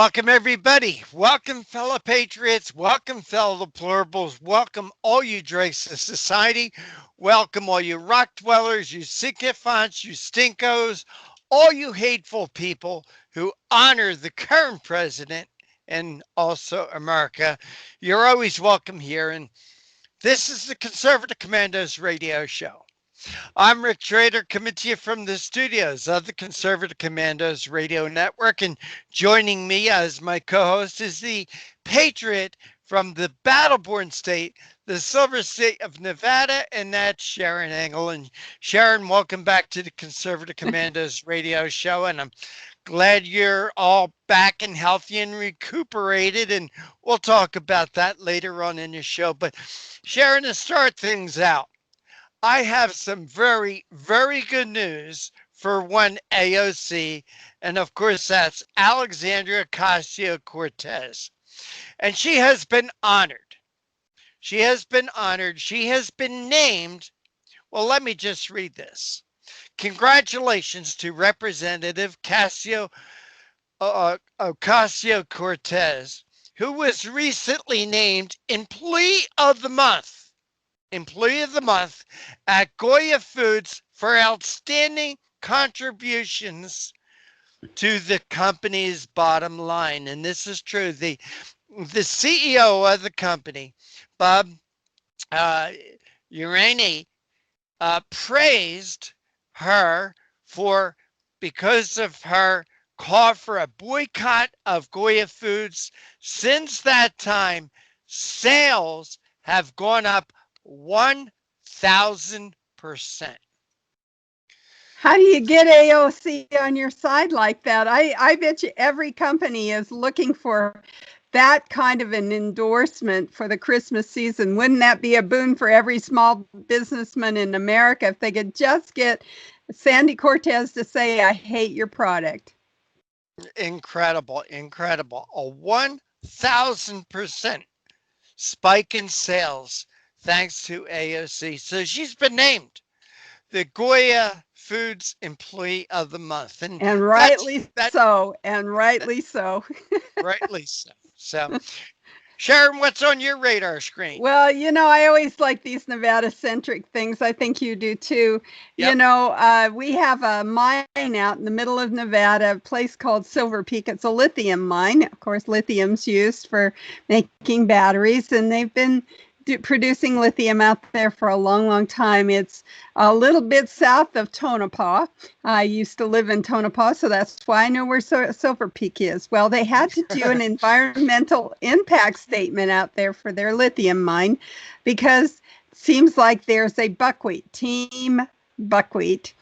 Welcome, everybody. Welcome, fellow patriots. Welcome, fellow deplorables. Welcome, all you dregs of society. Welcome, all you rock dwellers, you sycophants, you stinkos, all you hateful people who honor the current president and also America. You're always welcome here. And this is the Conservative Commandos radio show. I'm Rick Trader, coming to you from the studios of the Conservative Commandos Radio Network. And joining me as my co-host is the patriot from the battle-born state, the silver state of Nevada, and that's Sharon Engel. And Sharon, welcome back to the Conservative Commandos Radio Show. And I'm glad you're all back and healthy and recuperated. And we'll talk about that later on in the show. But Sharon, to start things out, I have some very, very good news for one AOC, and of course that's Alexandria Ocasio-Cortez. And she has been honored. She has been honored. She has been named. Well, let me just read this. Congratulations to Representative Ocasio-Cortez, who was recently named Employee of the Month at Goya Foods for outstanding contributions to the company's bottom line. And this is true. The CEO of the company, Bob Urani, praised her because of her call for a boycott of Goya Foods. Since that time, sales have gone up 1,000%. How do you get AOC on your side like that? I bet you every company is looking for that kind of an endorsement for the Christmas season. Wouldn't that be a boon for every small businessman in America if they could just get Sandy Cortez to say, I hate your product? Incredible, incredible. A 1,000% spike in sales thanks to AOC. So she's been named the Goya Foods Employee of the Month. And rightly so. And rightly so. Rightly so. So, Sharon, what's on your radar screen? Well, I always like these Nevada-centric things. I think you do too. Yep. We have a mine out in the middle of Nevada, a place called Silver Peak. It's a lithium mine. Of course, lithium's used for making batteries, and they've been producing lithium out there for a long, long time. It's a little bit south of Tonopah. I used to live in Tonopah, so that's why I know where Silver Peak is. Well, they had to do an environmental impact statement out there for their lithium mine because it seems like there's a team buckwheat,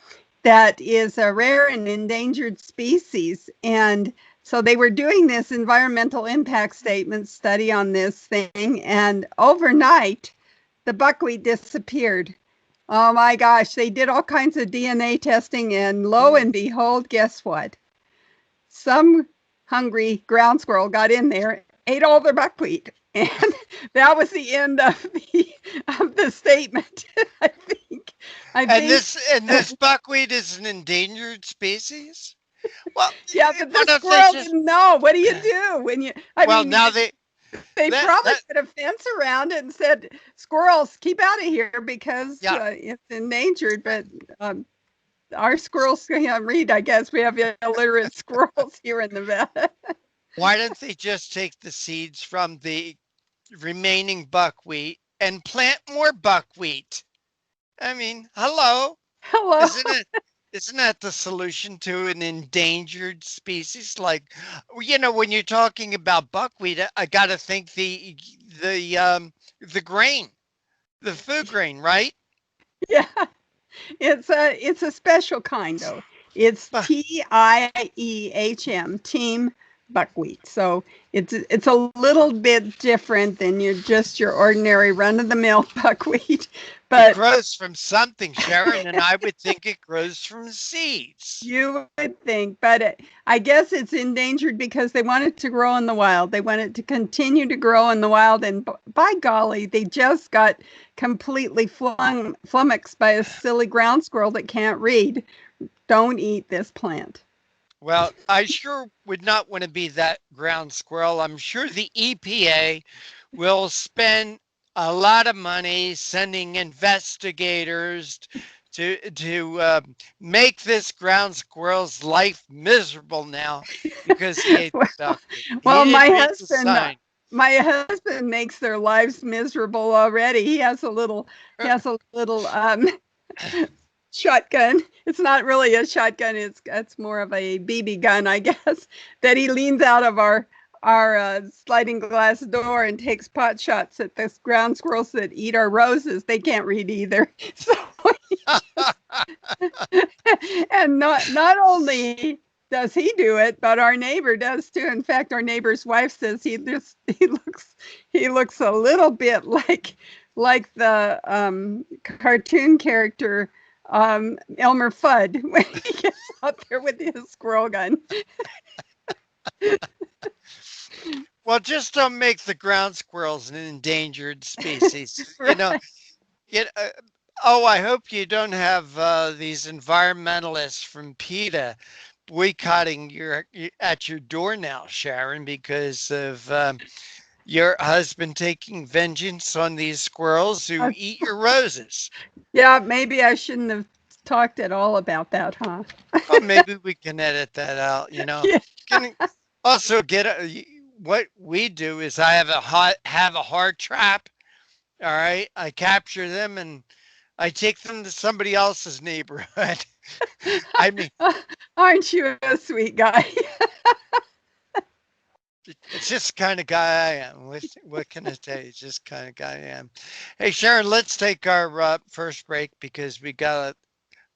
that is a rare and endangered species. And so they were doing this environmental impact statement study on this thing, and overnight, the buckwheat disappeared. Oh my gosh, they did all kinds of DNA testing, and lo and behold, guess what? Some hungry ground squirrel got in there, ate all their buckwheat, and that was the end of the statement, I think. And this buckwheat is an endangered species? Well, yeah, but the squirrel didn't know. What do you do when you? Now they probably put a fence around it and said, "Squirrels, keep out of here because it's endangered." But our squirrels can't read. I guess we have illiterate squirrels here in Nevada. Why don't they just take the seeds from the remaining buckwheat and plant more buckwheat? I mean, hello. Isn't that the solution to an endangered species? Like, when you're talking about buckwheat, I got to think the grain, the food grain, right? Yeah, it's a special kind though. It's TIEHM, team buckwheat. So it's a little bit different than your ordinary run-of-the-mill buckwheat. But it grows from something, Sharon, and I would think it grows from seeds. You would think, but I guess it's endangered because they want it to grow in the wild. They want it to continue to grow in the wild, and by golly, they just got completely flummoxed by a silly ground squirrel that can't read. Don't eat this plant. Well, I sure would not want to be that ground squirrel. I'm sure the EPA will spend a lot of money sending investigators to make this ground squirrel's life miserable now because he ate the duckling. He Well, didn't read the sign. my husband makes their lives miserable already. He has a little shotgun. It's not really a shotgun. It's more of a BB gun, I guess, that he leans out of our sliding glass door and takes pot shots at the ground squirrels that eat our roses. They can't read either. So, and not only does he do it, but our neighbor does too. In fact, our neighbor's wife says he looks a little bit like the cartoon character Elmer Fudd when he gets out there with his squirrel gun. Well, just don't make the ground squirrels an endangered species. Right. I hope you don't have these environmentalists from PETA boycotting at your door now, Sharon, because of your husband taking vengeance on these squirrels who eat your roses. Yeah, maybe I shouldn't have talked at all about that, huh? Well, maybe we can edit that out. Yeah. Can also what we do is I have a hard trap. All right, I capture them and I take them to somebody else's neighborhood. I mean, aren't you a sweet guy? it's just the kind of guy I am. What can I say? It's just the kind of guy I am. Hey, Sharon, let's take our first break because we got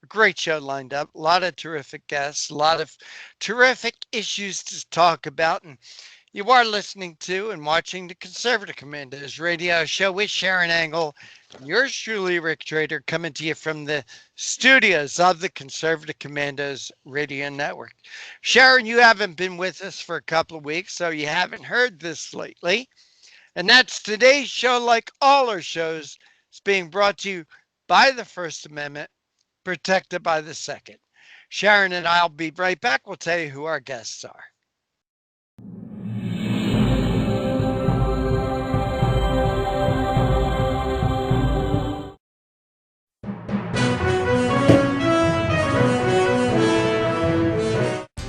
a great show lined up. A lot of terrific guests, a lot of terrific issues to talk about. And you are listening to and watching the Conservative Commandos radio show with Sharon Angle. Yours truly, Rick Trader, coming to you from the studios of the Conservative Commandos radio network. Sharon, you haven't been with us for a couple of weeks, so you haven't heard this lately. And that's today's show, like all our shows, is being brought to you by the First Amendment, protected by the Second. Sharon and I'll be right back. We'll tell you who our guests are.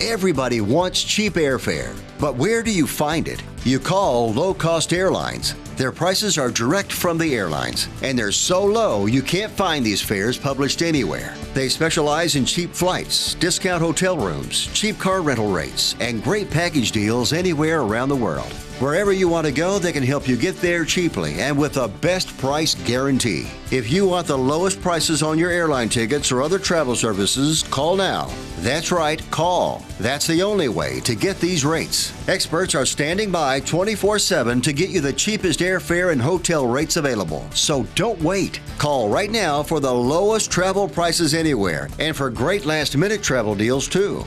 Everybody wants cheap airfare, but where do you find it? You call low-cost airlines. Their prices are direct from the airlines, and they're so low you can't find these fares published anywhere. They specialize in cheap flights, discount hotel rooms, cheap car rental rates, and great package deals anywhere around the world. Wherever you want to go, they can help you get there cheaply and with a best price guarantee. If you want the lowest prices on your airline tickets or other travel services, call now. That's right, call. That's the only way to get these rates. Experts are standing by 24/7 to get you the cheapest airfare and hotel rates available. So don't wait. Call right now for the lowest travel prices anywhere and for great last-minute travel deals too.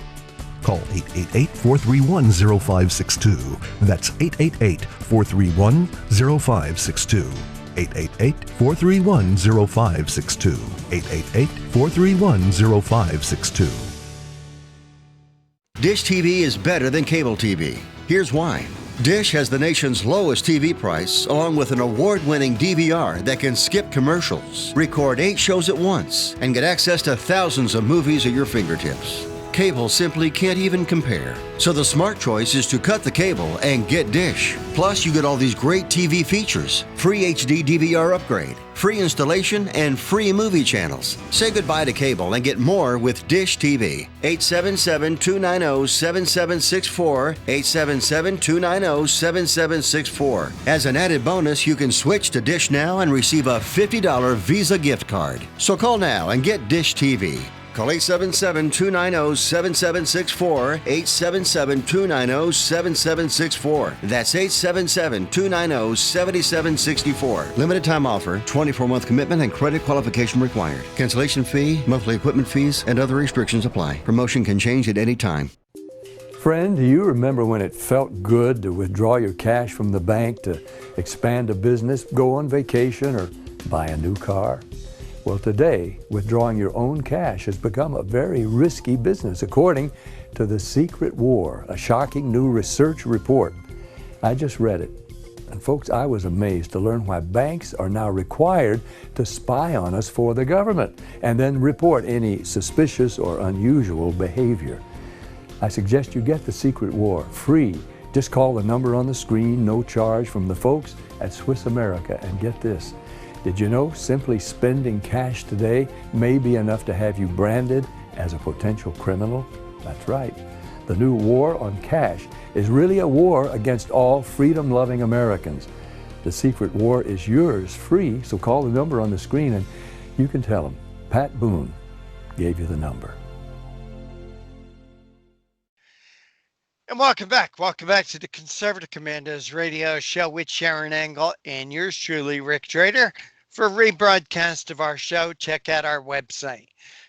Call 888-431-0562. That's 888-431-0562. 888-431-0562. 888-431-0562. Dish TV is better than cable TV. Here's why. Dish has the nation's lowest TV price, along with an award-winning DVR that can skip commercials, record 8 shows at once, and get access to thousands of movies at your fingertips. Cable simply can't even compare. So the smart choice is to cut the cable and get Dish. Plus, you get all these great TV features, free HD DVR upgrade, free installation, and free movie channels. Say goodbye to cable and get more with Dish TV. 877-290-7764, 877-290-7764. As an added bonus, you can switch to Dish now and receive a $50 Visa gift card. So call now and get Dish TV. Call 877-290-7764, 877-290-7764. That's 877-290-7764. Limited time offer, 24-month commitment and credit qualification required. Cancellation fee, monthly equipment fees, and other restrictions apply. Promotion can change at any time. Friend, do you remember when it felt good to withdraw your cash from the bank to expand a business, go on vacation, or buy a new car? Well, today, withdrawing your own cash has become a very risky business, according to The Secret War, a shocking new research report. I just read it. And folks, I was amazed to learn why banks are now required to spy on us for the government and then report any suspicious or unusual behavior. I suggest you get The Secret War free. Just call the number on the screen, no charge, from the folks at Swiss America, and get this. Did you know simply spending cash today may be enough to have you branded as a potential criminal? That's right. The new war on cash is really a war against all freedom-loving Americans. The Secret War is yours free, so call the number on the screen and you can tell them Pat Boone gave you the number. And welcome back. Welcome back to the Conservative Commandos radio show with Sharon Angle and yours truly, Rick Trader. For a rebroadcast of our show, check out our website,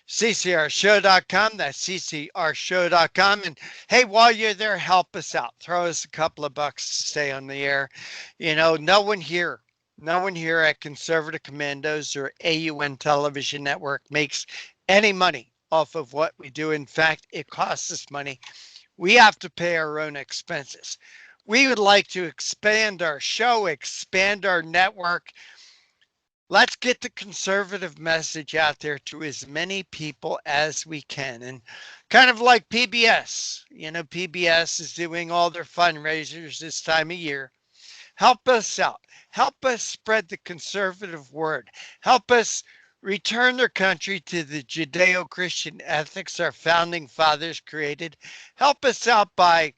ccrshow.com. That's ccrshow.com. And hey, while you're there, help us out. Throw us a couple of bucks to stay on the air. You know, no one here at Conservative Commandos or AUN Television Network makes any money off of what we do. In fact, it costs us money. We have to pay our own expenses. We would like to expand our show, expand our network. Let's get the conservative message out there to as many people as we can. And kind of like PBS, you know, PBS is doing all their fundraisers this time of year. Help us out. Help us spread the conservative word. Help us return their country to the Judeo-Christian ethics our founding fathers created. Help us out by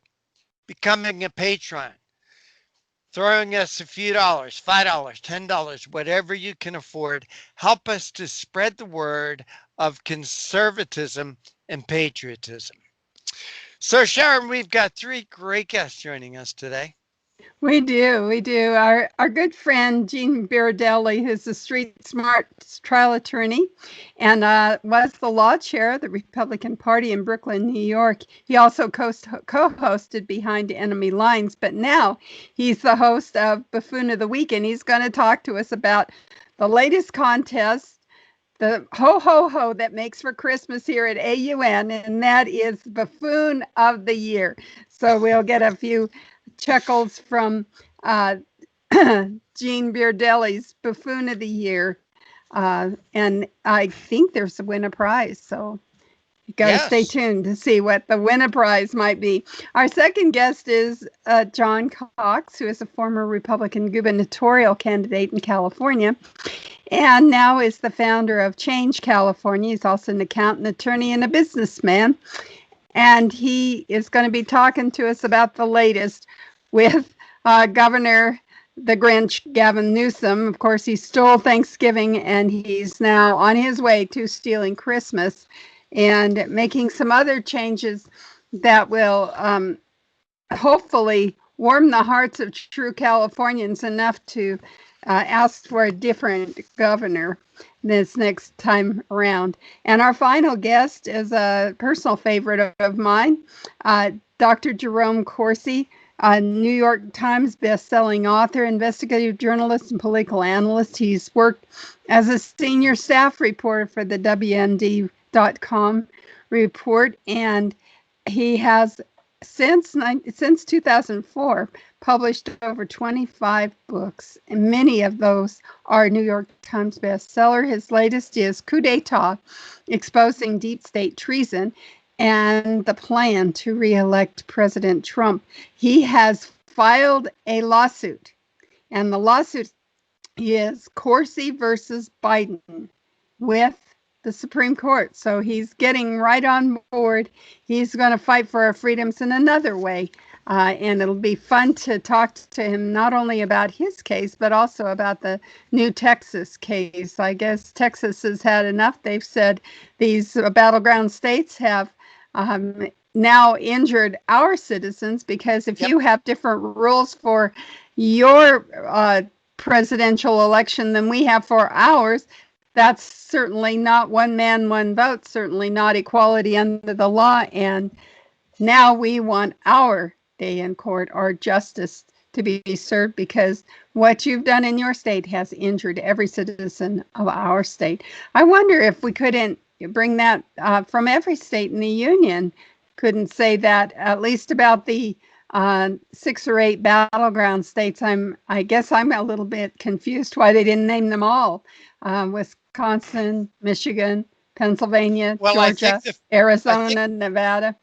becoming a patron, throwing us a few dollars, $5, $10, whatever you can afford. Help us to spread the word of conservatism and patriotism. So, Sharon, we've got three great guests joining us today. We do. Our good friend, Gene Berardelli, who's a street smart trial attorney and was the law chair of the Republican Party in Brooklyn, New York. He also co-hosted Behind Enemy Lines, but now he's the host of Buffoon of the Week, and he's going to talk to us about the latest contest, the ho-ho-ho that makes for Christmas here at AUN, and that is Buffoon of the Year. So we'll get a few chuckles from Gene Berardelli's Buffoon of the Year. And I think there's a winner prize. So you got to stay tuned to see what the winner prize might be. Our second guest is John Cox, who is a former Republican gubernatorial candidate in California and now is the founder of C.H.A.N.G.E California. He's also an accountant, attorney, and a businessman. And he is going to be talking to us about the latest with Governor the Grinch, Gavin Newsom. Of course, he stole Thanksgiving, and he's now on his way to stealing Christmas and making some other changes that will hopefully warm the hearts of true Californians enough to ask for a different governor this next time around. And our final guest is a personal favorite of mine, Dr. Jerome Corsi, a New York Times best-selling author, investigative journalist, and political analyst. He's worked as a senior staff reporter for the WND.com report, and he has, since 2004, published over 25 books, and many of those are New York Times bestseller. His latest is Coup d'etat, Exposing Deep State Treason, and the plan to re-elect President Trump. He has filed a lawsuit, and the lawsuit is Corsi versus Biden with the Supreme Court. So he's getting right on board. He's going to fight for our freedoms in another way. And it'll be fun to talk to him not only about his case, but also about the new Texas case. I guess Texas has had enough. They've said these battleground states have now injured our citizens, because if you have different rules for your presidential election than we have for ours, that's certainly not one man, one vote, certainly not equality under the law. And now we want our day in court, our justice to be served, because what you've done in your state has injured every citizen of our state. I wonder if we couldn't bring that from every state in the union, couldn't say that, at least about the 6 or 8 battleground states. I guess I'm a little bit confused why they didn't name them all. Wisconsin, Michigan, Pennsylvania, Well, Georgia, Arizona, Nevada.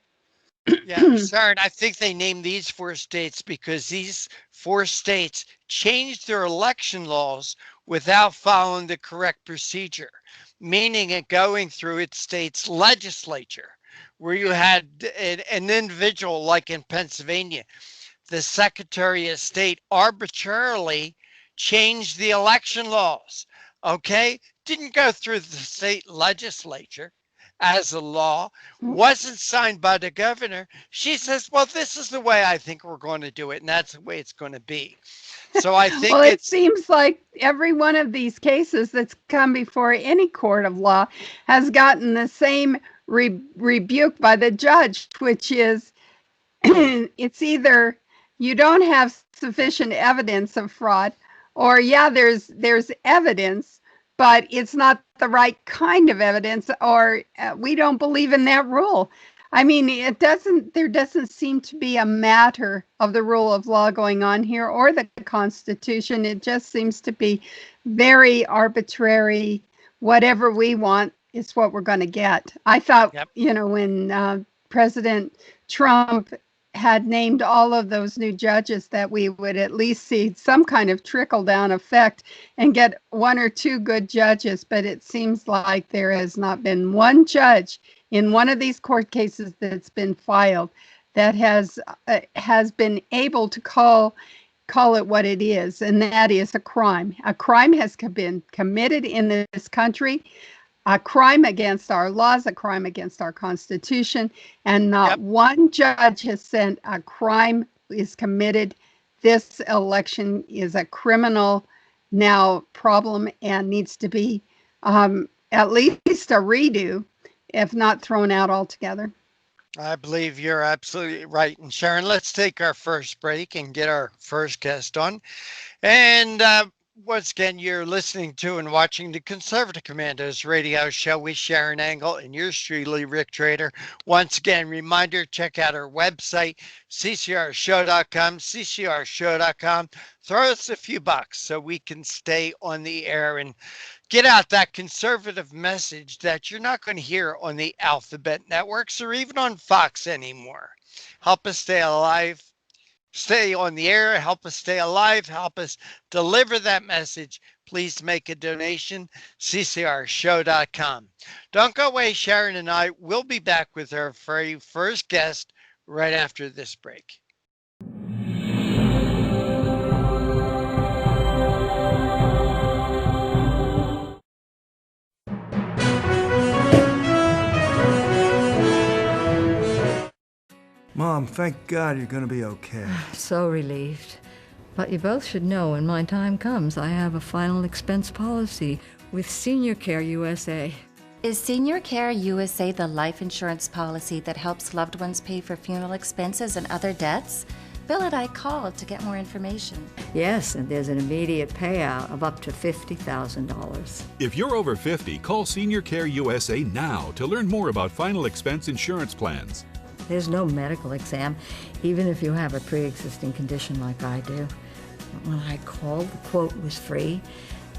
Yeah, Sharon, I think they named these 4 states because these 4 states changed their election laws without following the correct procedure, meaning it going through its state's legislature, where you had an individual like in Pennsylvania, the Secretary of State arbitrarily changed the election laws, okay? Didn't go through the state legislature as a law, wasn't signed by the governor. She says, well, this is the way I think we're going to do it, and that's the way it's going to be. So I think well, it seems like every one of these cases that's come before any court of law has gotten the same rebuke by the judge, which is it's either you don't have sufficient evidence of fraud, or yeah, there's evidence, but it's not the right kind of evidence, or we don't believe in that rule. I mean, there doesn't seem to be a matter of the rule of law going on here or the Constitution. It just seems to be very arbitrary. Whatever we want is what we're going to get. I thought, when President Trump had named all of those new judges, that we would at least see some kind of trickle down effect and get 1 or 2 good judges. But it seems like there has not been one judge in one of these court cases that's been filed that has been able to call it what it is, and that is a crime. A crime has been committed in this country, a crime against our laws, a crime against our Constitution, and not one judge has said a crime is committed. This election is a criminal now problem and needs to be at least a redo, if not thrown out altogether. I believe you're absolutely right. And Sharon, let's take our first break and get our first guest on. And once again, you're listening to and watching the Conservative Commandos radio show with Sharon Angle and yours truly, Rick Trader. Once again, reminder, check out our website, ccrshow.com, ccrshow.com. Throw us a few bucks so we can stay on the air and get out that conservative message that you're not going to hear on the alphabet networks or even on Fox anymore. Help us stay alive. Stay on the air, help us stay alive, help us deliver that message. Please make a donation, ccrshow.com. Don't go away, Sharon and I will be back with our very first guest right after this break. Mom, thank God you're gonna be okay. So relieved. But you both should know when my time comes, I have a final expense policy with Senior Care USA. Is Senior Care USA the life insurance policy that helps loved ones pay for funeral expenses and other debts? Bill and I called to get more information. Yes, and there's an immediate payout of up to $50,000. If you're over 50, call Senior Care USA now to learn more about final expense insurance plans. There's no medical exam, even if you have a pre-existing condition like I do. When I called, the quote was free,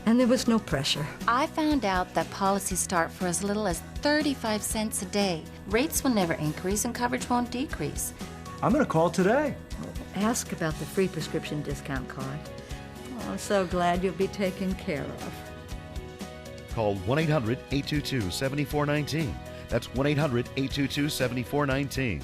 and there was no pressure. I found out that policies start for as little as 35 cents a day. Rates will never increase and coverage won't decrease. I'm gonna call today. Ask about the free prescription discount card. Oh, I'm so glad you'll be taken care of. Call 1-800-822-7419. That's 1-800-822-7419.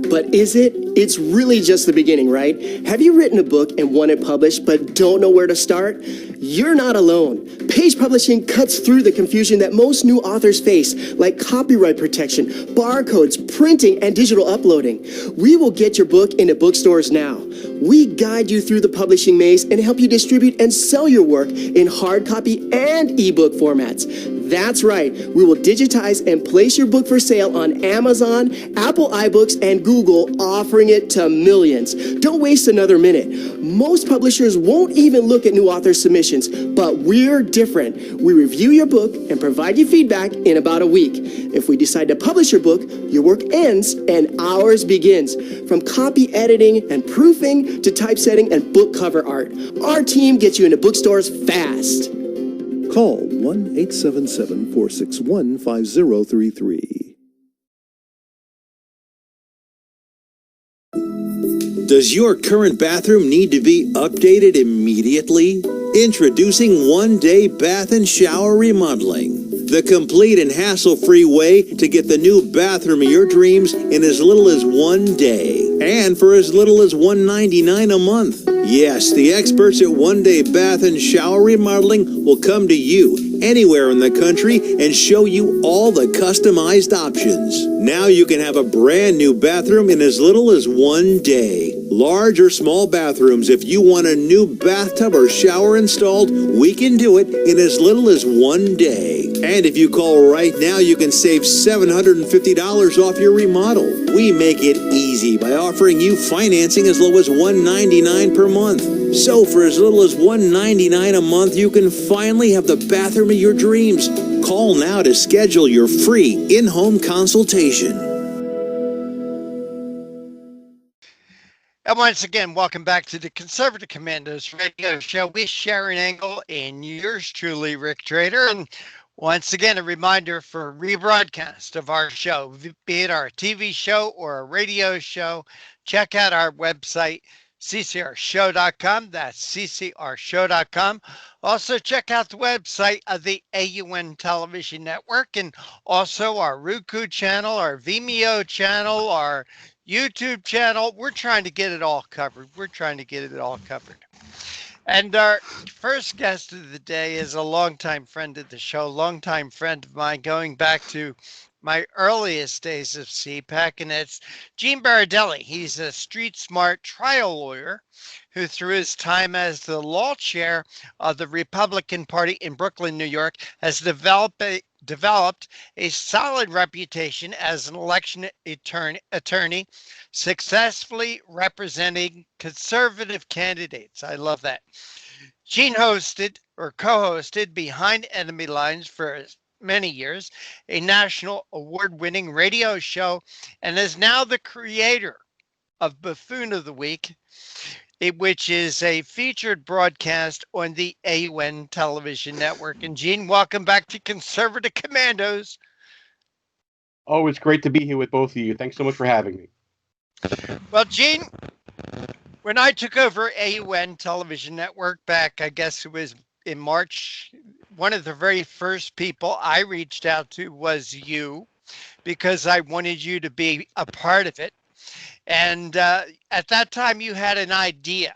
But is it? It's really just the beginning, right? Have you written a book and want it published but don't know where to start? You're not alone. Page Publishing cuts through the confusion that most new authors face, like copyright protection, barcodes, printing, and digital uploading. We will get your book into bookstores now. We guide you through the publishing maze and help you distribute and sell your work in hard copy and ebook formats. That's right. We will digitize and place your book for sale on Amazon, Apple iBooks, and Google, offering it to millions. Don't waste another minute. Most publishers won't even look at new author submissions, but we're different. We review your book and provide you feedback in about a week. If we decide to publish your book, your work ends and ours begins. From copy editing and proofing to typesetting and book cover art, our team gets you into bookstores fast. Call 1-877-461-5033. Does your current bathroom need to be updated immediately? Introducing one-day bath and shower remodeling. The complete and hassle-free way to get the new bathroom of your dreams in as little as 1 day. And for as little as $1.99 a month. Yes, the experts at One Day Bath and Shower Remodeling will come to you anywhere in the country and show you all the customized options. Now you can have a brand new bathroom in as little as 1 day. Large or small bathrooms, if you want a new bathtub or shower installed, we can do it in as little as 1 day. And if you call right now, you can save $750 off your remodel. We make it easy by offering you financing as low as $199 per month. So for as little as $199 a month, you can finally have the bathroom of your dreams. Call now to schedule your free in-home consultation. And once again, welcome back to the Conservative Commandos radio show with Sharon Engel and yours truly, Rick Trader. And once again, a reminder for rebroadcast of our show, be it our TV show or a radio show, check out our website, ccrshow.com. That's ccrshow.com. Also, check out the website of the AUN Television Network and also our Roku channel, our Vimeo channel, our YouTube channel. We're trying to get it all covered. And our first guest of the day is a longtime friend of the show, longtime friend of mine, going back to my earliest days of CPAC, and it's Gene Berardelli. He's a street-smart trial lawyer who, through his time as the law chair of the Republican Party in Brooklyn, New York, has developed a solid reputation as an election attorney, successfully representing conservative candidates. I love that. Gene hosted or co-hosted Behind Enemy Lines for many years, a national award-winning radio show, and is now the creator of Buffoon of the Week, which is a featured broadcast on the AUN Television Network. And Gene, welcome back to Conservative Commandos. Oh, it's great to be here with both of you. Thanks so much for having me. Well, Gene, when I took over AUN Television Network back, I guess it was in March, one of the very first people I reached out to was you, because I wanted you to be a part of it. And at that time, you had an idea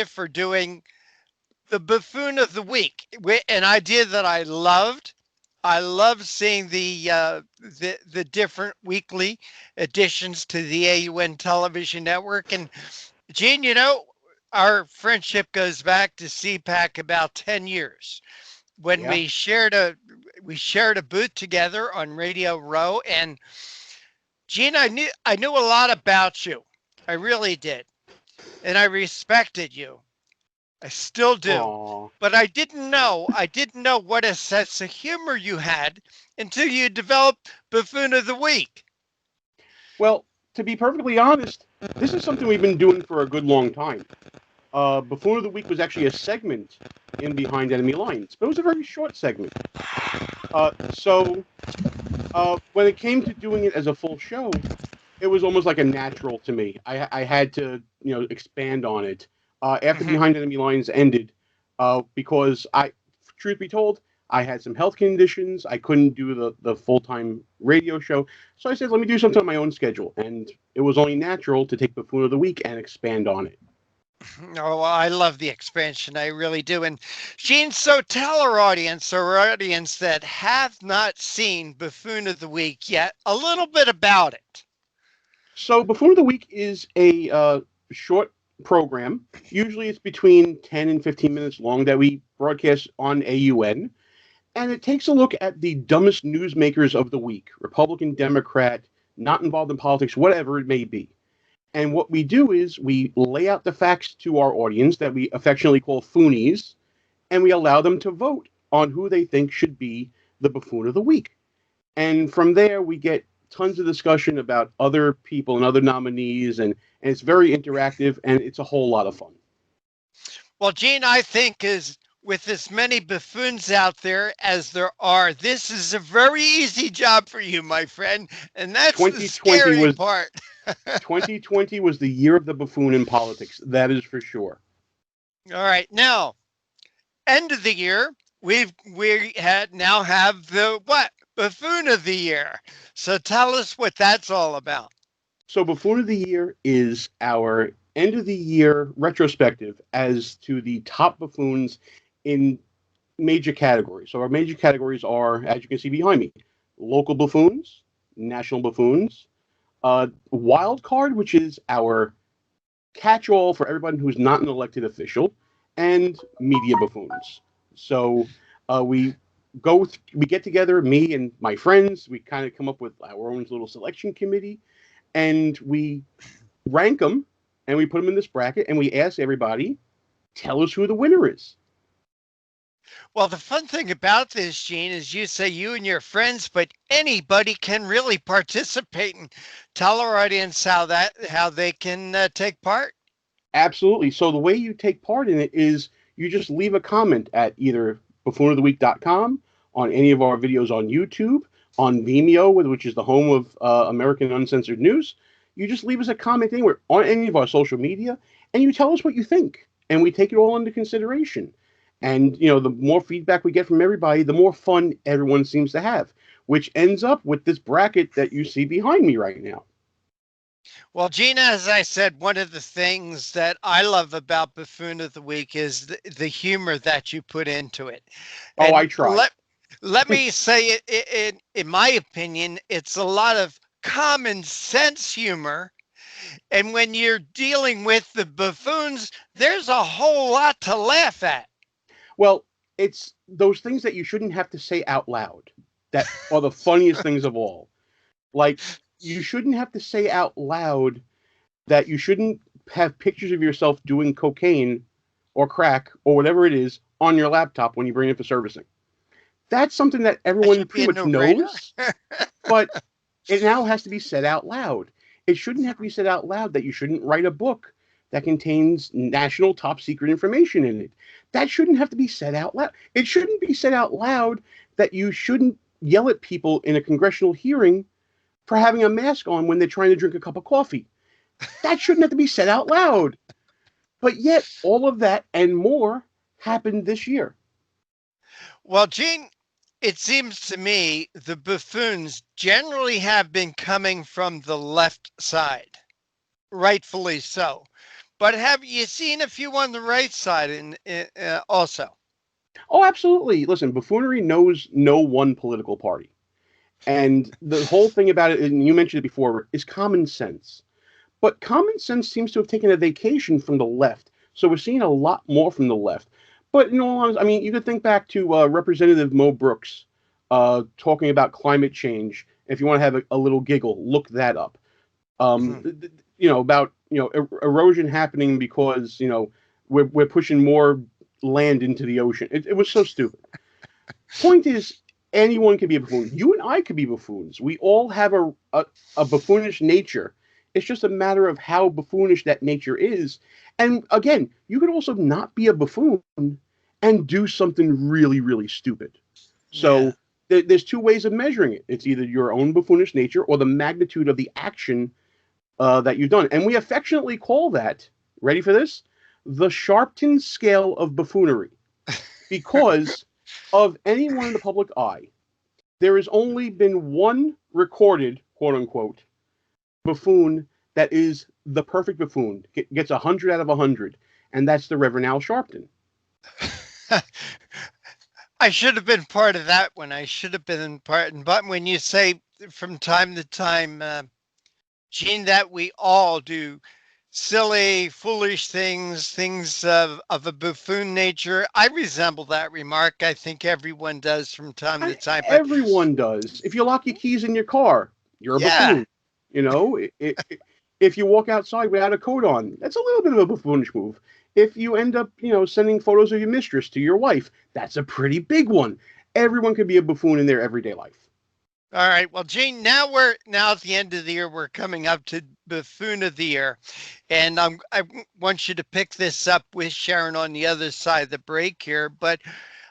for doing the Buffoon of the Week, an idea that I loved. I love seeing the different weekly additions to the AUN Television Network. And Gene, you know, our friendship goes back to CPAC about 10 years when we shared a booth together on Radio Row. And Gene, I knew a lot about you. I really did. And I respected you. I still do. Aww. But I didn't know what a sense of humor you had until you developed Buffoon of the Week. Well, to be perfectly honest, this is something we've been doing for a good long time. Buffoon of the Week was actually a segment in Behind Enemy Lines, but it was a very short segment. So when it came to doing it as a full show, it was almost like a natural to me. I had to, expand on it after Behind Enemy Lines ended, because truth be told, I had some health conditions. I couldn't do the full-time radio show. So I said, let me do something on my own schedule. And it was only natural to take Buffoon of the Week and expand on it. Oh, I love the expansion. I really do. And Gene, so tell our audience that have not seen Buffoon of the Week yet, a little bit about it. So Buffoon of the Week is a short program. Usually it's between 10 and 15 minutes long that we broadcast on AUN. And it takes a look at the dumbest newsmakers of the week, Republican, Democrat, not involved in politics, whatever it may be. And what we do is we lay out the facts to our audience that we affectionately call Foonies, and we allow them to vote on who they think should be the buffoon of the week. And from there, we get tons of discussion about other people and other nominees, and it's very interactive, and it's a whole lot of fun. Well, Gene, I think is with as many buffoons out there as there are, this is a very easy job for you, my friend. And that's the scary part. 2020 was the year of the buffoon in politics. That is for sure. All right. Now, end of the year, we now have the what? Buffoon of the year. So tell us what that's all about. So Buffoon of the Year is our end of the year retrospective as to the top buffoons in major categories. So our major categories are, as you can see behind me, local buffoons, national buffoons, wild card, which is our catch-all for everyone who's not an elected official, and media buffoons. So we get together, me and my friends, we kind of come up with our own little selection committee, and we rank them, and we put them in this bracket, and we ask everybody, tell us who the winner is. Well, the fun thing about this, Gene, is you say you and your friends, but anybody can really participate and tell our audience how they can take part. Absolutely. So the way you take part in it is you just leave a comment at either buffoonoftheweek.com, on any of our videos on YouTube, on Vimeo, which is the home of American Uncensored News. You just leave us a comment anywhere on any of our social media, and you tell us what you think, and we take it all into consideration. And, you know, the more feedback we get from everybody, the more fun everyone seems to have, which ends up with this bracket that you see behind me right now. Well, Gina, as I said, one of the things that I love about Buffoon of the Week is the humor that you put into it. Oh, and I try. Let me say it, in my opinion, it's a lot of common sense humor. And when you're dealing with the buffoons, there's a whole lot to laugh at. Well, it's those things that you shouldn't have to say out loud that are the funniest things of all. Like, you shouldn't have to say out loud that you shouldn't have pictures of yourself doing cocaine or crack or whatever it is on your laptop when you bring it for servicing. That's something that everyone pretty much knows, but it now has to be said out loud. It shouldn't have to be said out loud that you shouldn't write a book that contains national top secret information in it. That shouldn't have to be said out loud. It shouldn't be said out loud that you shouldn't yell at people in a congressional hearing for having a mask on when they're trying to drink a cup of coffee. That shouldn't have to be said out loud. But yet, all of that and more happened this year. Well, Gene, it seems to me the buffoons generally have been coming from the left side, rightfully so. But have you seen a few on the right side also? Oh, absolutely. Listen, buffoonery knows no one political party. And the whole thing about it, and you mentioned it before, is common sense. But common sense seems to have taken a vacation from the left. So we're seeing a lot more from the left. But in all honesty, I mean, you could think back to Representative Mo Brooks talking about climate change. If you want to have a little giggle, look that up. You know, about erosion happening because we're pushing more land into the ocean. It was so stupid. Point is, anyone can be a buffoon. You and I could be buffoons. We all have a buffoonish nature. It's just a matter of how buffoonish that nature is. And again, you could also not be a buffoon and do something really, really stupid. So there's two ways of measuring it. It's either your own buffoonish nature or the magnitude of the action that you've done. And we affectionately call that, ready for this, the Sharpton scale of buffoonery. Because of anyone in the public eye, there has only been one recorded, quote unquote, buffoon that is the perfect buffoon, gets 100 out of 100, and that's the Reverend Al Sharpton. I should have been part of that one. I should have been part. But when you say from time to time, Gene, that we all do silly, foolish things of a buffoon nature. I resemble that remark. I think everyone does from time to time. But Everyone does. If you lock your keys in your car, you're a yeah, buffoon. You know, if you walk outside without a coat on, that's a little bit of a buffoonish move. If you end up, sending photos of your mistress to your wife, that's a pretty big one. Everyone could be a buffoon in their everyday life. all right. Well, Gene, now at the end of the year. We're coming up to Buffoon of the Year, and I want you to pick this up with Sharon on the other side of the break here. But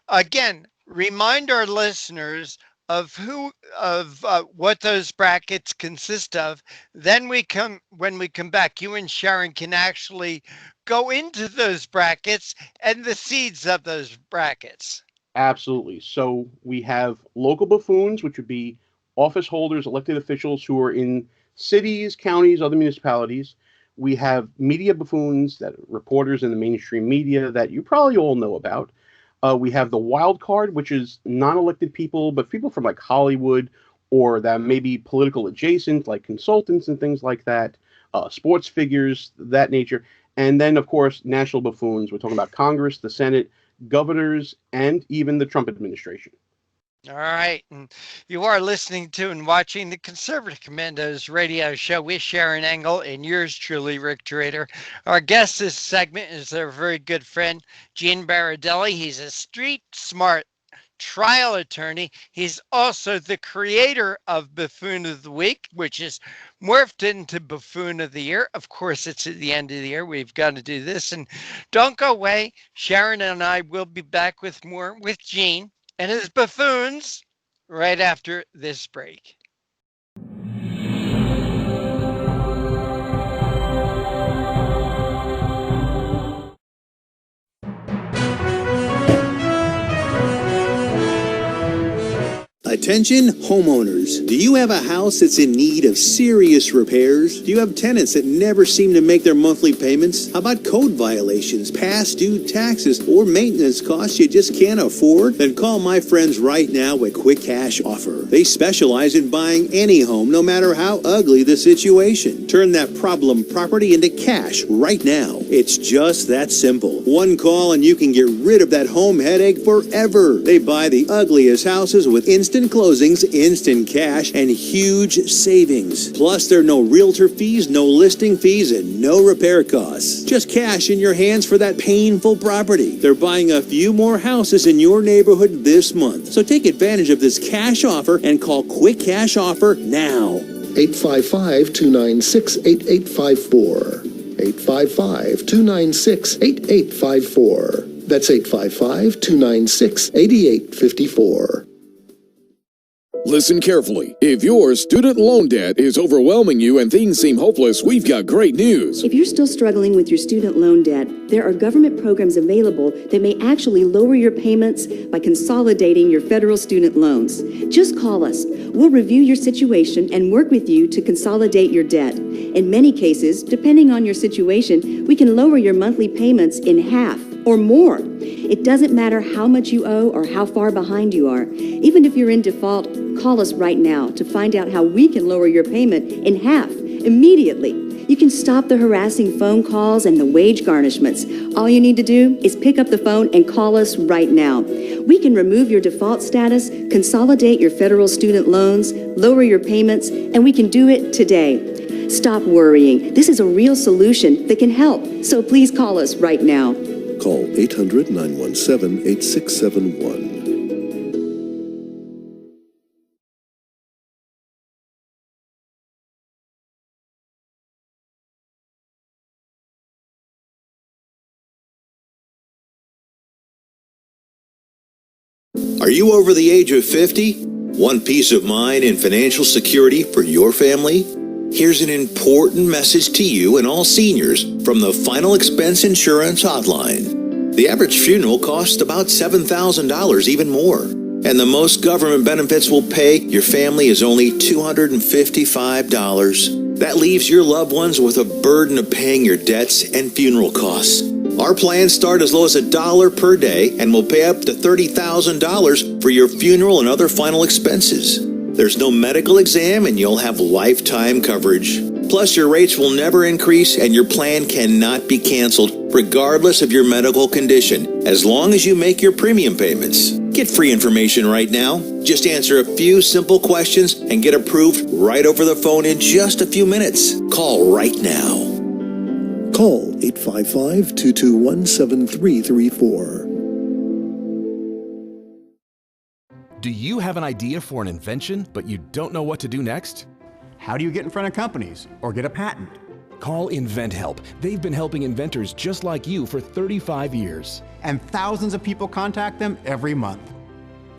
again, remind our listeners of what those brackets consist of. Then when we come back, you and Sharon can actually go into those brackets and the seeds of those brackets. Absolutely. So we have local buffoons, which would be office holders, elected officials who are in cities, counties, other municipalities. We have media buffoons, that reporters in the mainstream media that you probably all know about. We have the wild card, which is non-elected people, but people from like Hollywood or that may be political adjacent, like consultants and things like that, sports figures, that nature. And then, of course, national buffoons. We're talking about Congress, the Senate, governors, and even the Trump administration. All right. And you are listening to and watching the Conservative Commandos radio show with Sharon Engel and yours truly, Rick Trader. Our guest this segment is our very good friend, Gene Berardelli. He's a street smart trial attorney. He's also the creator of Buffoon of the Week, which is morphed into Buffoon of the Year. Of course, it's at the end of the year. We've got to do this. And don't go away. Sharon and I will be back with more with Gene and his buffoons right after this break. Attention homeowners, do you have a house that's in need of serious repairs? Do you have tenants that never seem to make their monthly payments? How about code violations, past due taxes, or maintenance costs you just can't afford? Then call my friends right now at Quick Cash Offer. They specialize in buying any home, no matter how ugly the situation. Turn that problem property into cash right now. It's just that simple. One call and you can get rid of that home headache forever. They buy the ugliest houses with instant closings, instant cash, and huge savings. Plus, there are no realtor fees, no listing fees, and no repair costs. Just cash in your hands for that painful property. They're buying a few more houses in your neighborhood this month. So take advantage of this cash offer and call Quick Cash Offer now. 855-296-8854. 855-296-8854. That's 855-296-8854. Listen carefully. If your student loan debt is overwhelming you and things seem hopeless, we've got great news. If you're still struggling with your student loan debt, there are government programs available that may actually lower your payments by consolidating your federal student loans. Just call us. We'll review your situation and work with you to consolidate your debt. In many cases, depending on your situation, we can lower your monthly payments in half or more. It doesn't matter how much you owe or how far behind you are. Even if you're in default, call us right now to find out how we can lower your payment in half immediately. You can stop the harassing phone calls and the wage garnishments. All you need to do is pick up the phone and call us right now. We can remove your default status, consolidate your federal student loans, lower your payments, and we can do it today. Stop worrying. This is a real solution that can help. So please call us right now. Call 800-917-8671. Are you over the age of 50? Want peace of mind and financial security for your family? Here's an important message to you and all seniors from the Final Expense Insurance Hotline. The average funeral costs about $7,000, even more. And the most government benefits will pay your family is only $255. That leaves your loved ones with a burden of paying your debts and funeral costs. Our plans start as low as $1 per day and will pay up to $30,000 for your funeral and other final expenses. There's no medical exam and you'll have lifetime coverage. Plus, your rates will never increase and your plan cannot be canceled, regardless of your medical condition, as long as you make your premium payments. Get free information right now. Just answer a few simple questions and get approved right over the phone in just a few minutes. Call right now. Call 855-221-7334. Do you have an idea for an invention, but you don't know what to do next? How do you get in front of companies or get a patent? Call InventHelp. They've been helping inventors just like you for 35 years. And thousands of people contact them every month.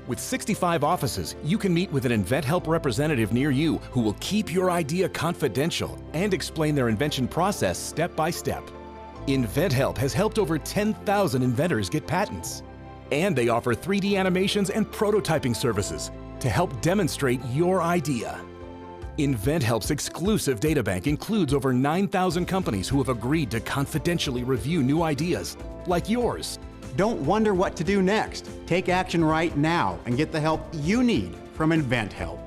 With 65 offices, you can meet with an InventHelp representative near you who will keep your idea confidential and explain their invention process step by step. InventHelp has helped over 10,000 inventors get patents. And they offer 3D animations and prototyping services to help demonstrate your idea. InventHelp's exclusive databank includes over 9,000 companies who have agreed to confidentially review new ideas, like yours. Don't wonder what to do next. Take action right now and get the help you need from InventHelp.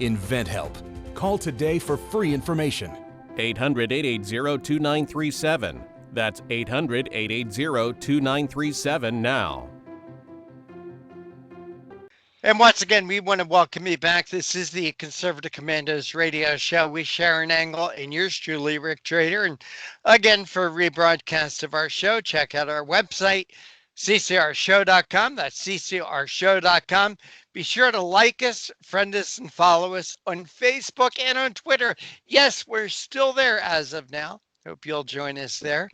InventHelp. Call today for free information. 800-880-2937. That's 800-880-2937 now. And once again, we want to welcome you back. This is the Conservative Commandos radio show with Sharon Engel and yours truly, Rick Trader. And again, for a rebroadcast of our show, check out our website, ccrshow.com. That's ccrshow.com. Be sure to like us, friend us, and follow us on Facebook and on Twitter. Yes, we're still there as of now. Hope you'll join us there.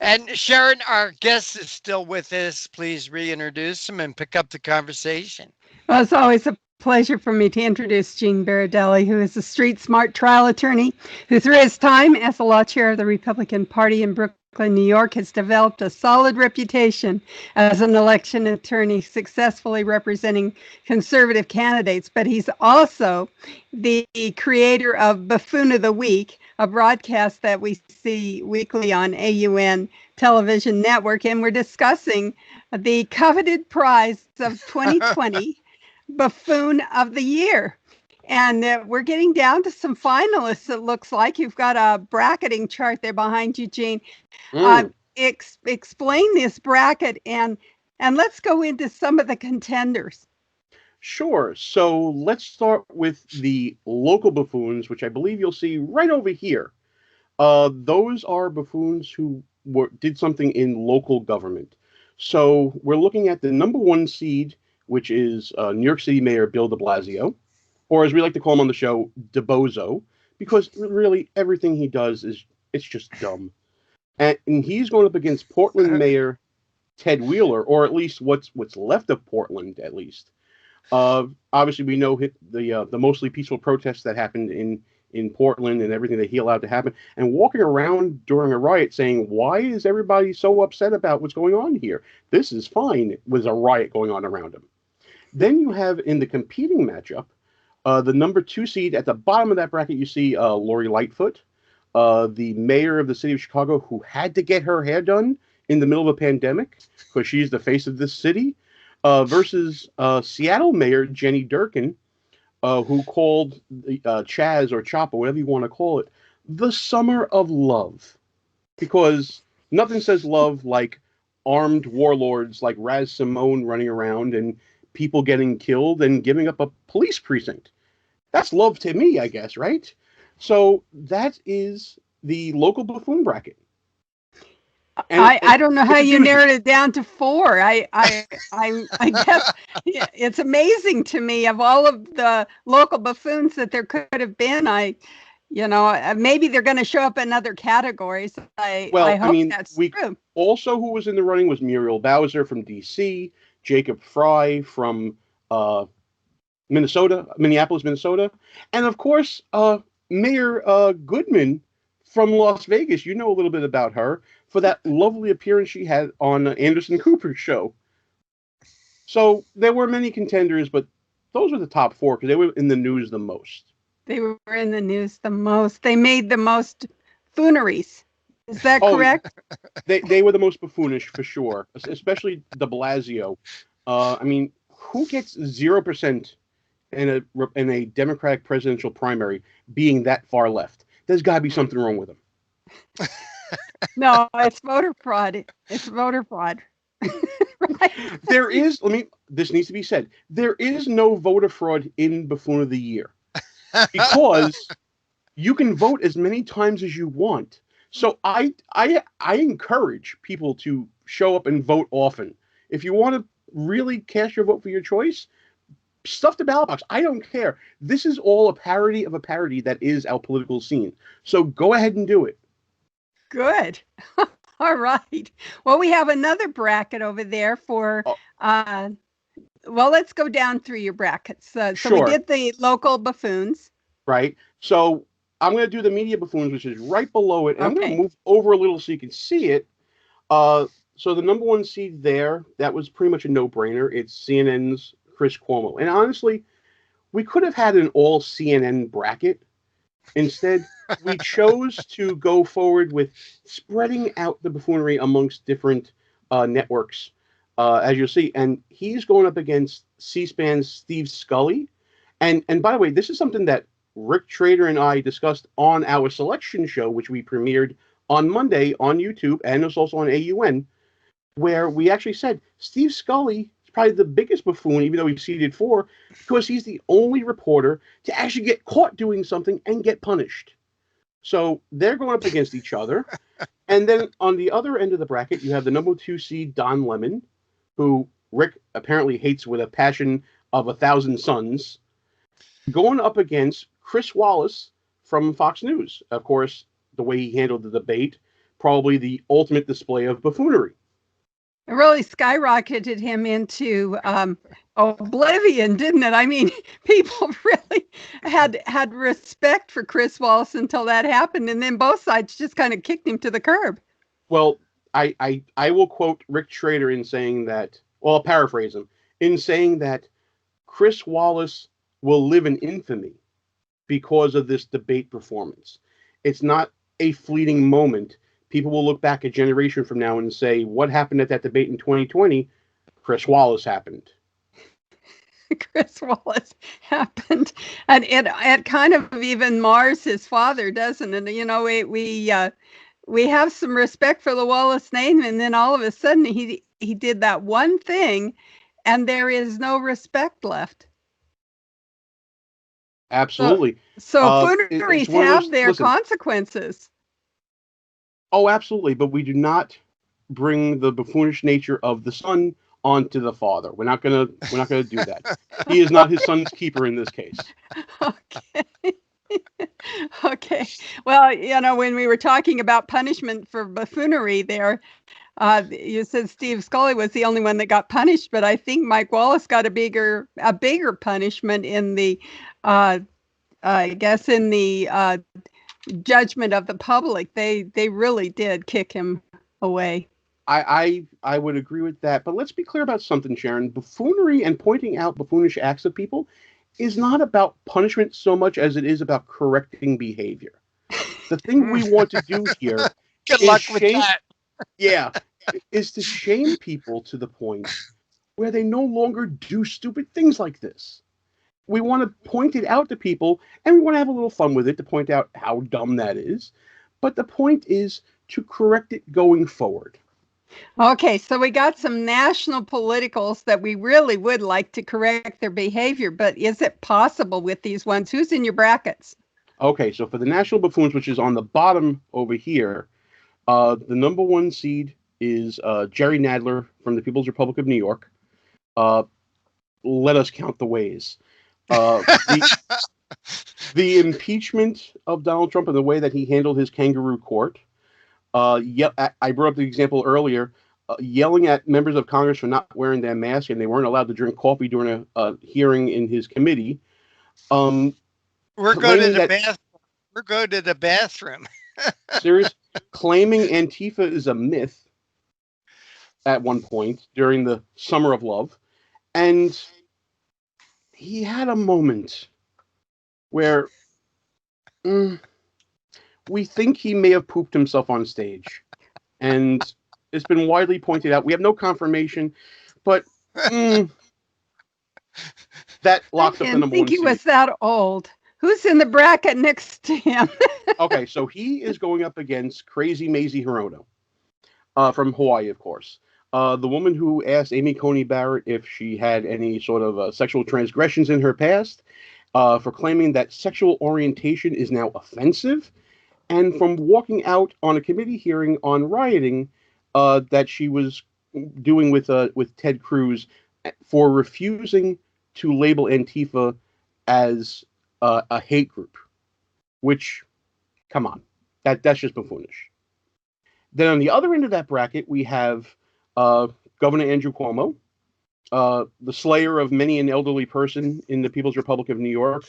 And Sharon, our guest is still with us. Please reintroduce him and pick up the conversation. Well, it's always a pleasure for me to introduce Gene Berardelli, who is a street smart trial attorney who, through his time as the law chair of the Republican Party in Brooklyn, New York, has developed a solid reputation as an election attorney, successfully representing conservative candidates. But he's also the creator of Buffoon of the Week, a broadcast that we see weekly on AUN Television Network. And we're discussing the coveted prize of 2020, Buffoon of the Year. And we're getting down to some finalists, it looks like. You've got a bracketing chart there behind you, Gene. Explain this bracket and let's go into some of the contenders. Sure. So let's start with the local buffoons, which I believe you'll see right over here. Those are buffoons who did something in local government. So we're looking at the number one seed, which is New York City Mayor Bill de Blasio, or as we like to call him on the show, DeBozo, because really everything he does it's just dumb. And he's going up against Portland Mayor Ted Wheeler, or at least what's left of Portland, at least. Obviously, we know the mostly peaceful protests that happened in Portland and everything that he allowed to happen, and walking around during a riot saying, why is everybody so upset about what's going on here? This is fine, with a riot going on around him. Then you have in the competing matchup, the number two seed at the bottom of that bracket, you see Lori Lightfoot, the mayor of the city of Chicago, who had to get her hair done in the middle of a pandemic because she's the face of this city, versus Seattle Mayor Jenny Durkin, who called the Chaz or Chop or whatever you want to call it, the summer of love. Because nothing says love like armed warlords like Raz Simone running around and people getting killed and giving up a police precinct. That's love to me, I guess, right? So that is the local buffoon bracket. And I don't know how you narrowed it down to four. I guess it's amazing to me of all of the local buffoons that there could have been. Maybe they're going to show up in other categories. I hope that's true. Also, who was in the running was Muriel Bowser from D.C., Jacob Fry from Minneapolis, Minnesota, and of course, Mayor Goodman from Las Vegas. You know a little bit about her for that lovely appearance she had on Anderson Cooper's show. So there were many contenders, but those were the top four because they were in the news the most. They were in the news the most. They made the most fooneries. Is that correct? They were the most buffoonish for sure, especially de Blasio. Who gets 0% in a Democratic presidential primary being that far left? there's got to be something wrong with them. No, it's voter fraud. It's voter fraud. Right? There is, this needs to be said, there is no voter fraud in Buffoon of the Year because you can vote as many times as you want. So I encourage people to show up and vote often. If you want to really cast your vote for your choice, stuff the ballot box. I don't care. This is all a parody of a parody that is our political scene. So go ahead and do it. Good. All right. Well, we have another bracket over there for, well, let's go down through your brackets. So Sure. we did the local buffoons. Right. So I'm going to do the media buffoons, which is right below it. And I'm going to move over a little so you can see it. So the number one seed there, that was pretty much a no-brainer. It's CNN's Chris Cuomo. And honestly, we could have had an all CNN bracket. Instead, we chose to go forward with spreading out the buffoonery amongst different networks, as you'll see. And he's going up against C-SPAN's Steve Scully. And by the way, this is something that Rick Trader and I discussed on our selection show, which we premiered on Monday on YouTube, and it's also on AUN, where we actually said Steve Scully is probably the biggest buffoon, even though he's seated 4, because he's the only reporter to actually get caught doing something and get punished. So they're going up against each other. And then on the other end of the bracket, you have the number 2 seed, Don Lemon, who Rick apparently hates with a passion of 1,000 suns, going up against Chris Wallace from Fox News. Of course, the way he handled the debate, probably the ultimate display of buffoonery. It really skyrocketed him into oblivion, didn't it? I mean, people really had respect for Chris Wallace until that happened, and then both sides just kind of kicked him to the curb. Well, I will quote Rick Trader in saying that, well, I'll paraphrase him, in saying that Chris Wallace will live in infamy because of this debate performance. It's not a fleeting moment. People will look back a generation from now and say, what happened at that debate in 2020? Chris Wallace happened. Chris Wallace happened. And it kind of even mars his father, doesn't it? You know, we have some respect for the Wallace name, and then all of a sudden he did that one thing, and there is no respect left. Absolutely. So buffooneries have their consequences. Oh, absolutely. But we do not bring the buffoonish nature of the son onto the father. We're not gonna do that. He is not his son's keeper in this case. Okay. Okay. Well, you know, when we were talking about punishment for buffoonery there, you said Steve Scully was the only one that got punished, but I think Mike Wallace got a bigger punishment in the, I guess in the judgment of the public. They really did kick him away. I would agree with that, but let's be clear about something, Sharon. Buffoonery and pointing out buffoonish acts of people is not about punishment so much as it is about correcting behavior. The thing we want to do here Good luck with that. Yeah, is to shame people to the point where they no longer do stupid things like this. We want to point it out to people, and we want to have a little fun with it to point out how dumb that is. But the point is to correct it going forward. Okay, so we got some national politicals that we really would like to correct their behavior, but is it possible with these ones? Who's in your brackets? Okay, so for the national buffoons, which is on the bottom over here, the number 1 seed is Jerry Nadler from the People's Republic of New York. Let us count the ways. The impeachment of Donald Trump and the way that he handled his kangaroo court. I brought up the example earlier, yelling at members of Congress for not wearing their mask, and they weren't allowed to drink coffee during a hearing in his committee. We're going to the bathroom. We're going to the bathroom. Serious? Claiming Antifa is a myth at one point during the Summer of Love. And he had a moment where we think he may have pooped himself on stage. And it's been widely pointed out. We have no confirmation, but that locked up the number 1 seed. I didn't think he was that old. Who's in the bracket next to him? Okay, so he is going up against Crazy Maisie Hirono from Hawaii, of course. The woman who asked Amy Coney Barrett if she had any sort of sexual transgressions in her past, for claiming that sexual orientation is now offensive, and from walking out on a committee hearing on rioting that she was doing with Ted Cruz for refusing to label Antifa as a hate group, which, come on, that's just buffoonish. Then on the other end of that bracket, we have Governor Andrew Cuomo, the slayer of many an elderly person in the People's Republic of New York,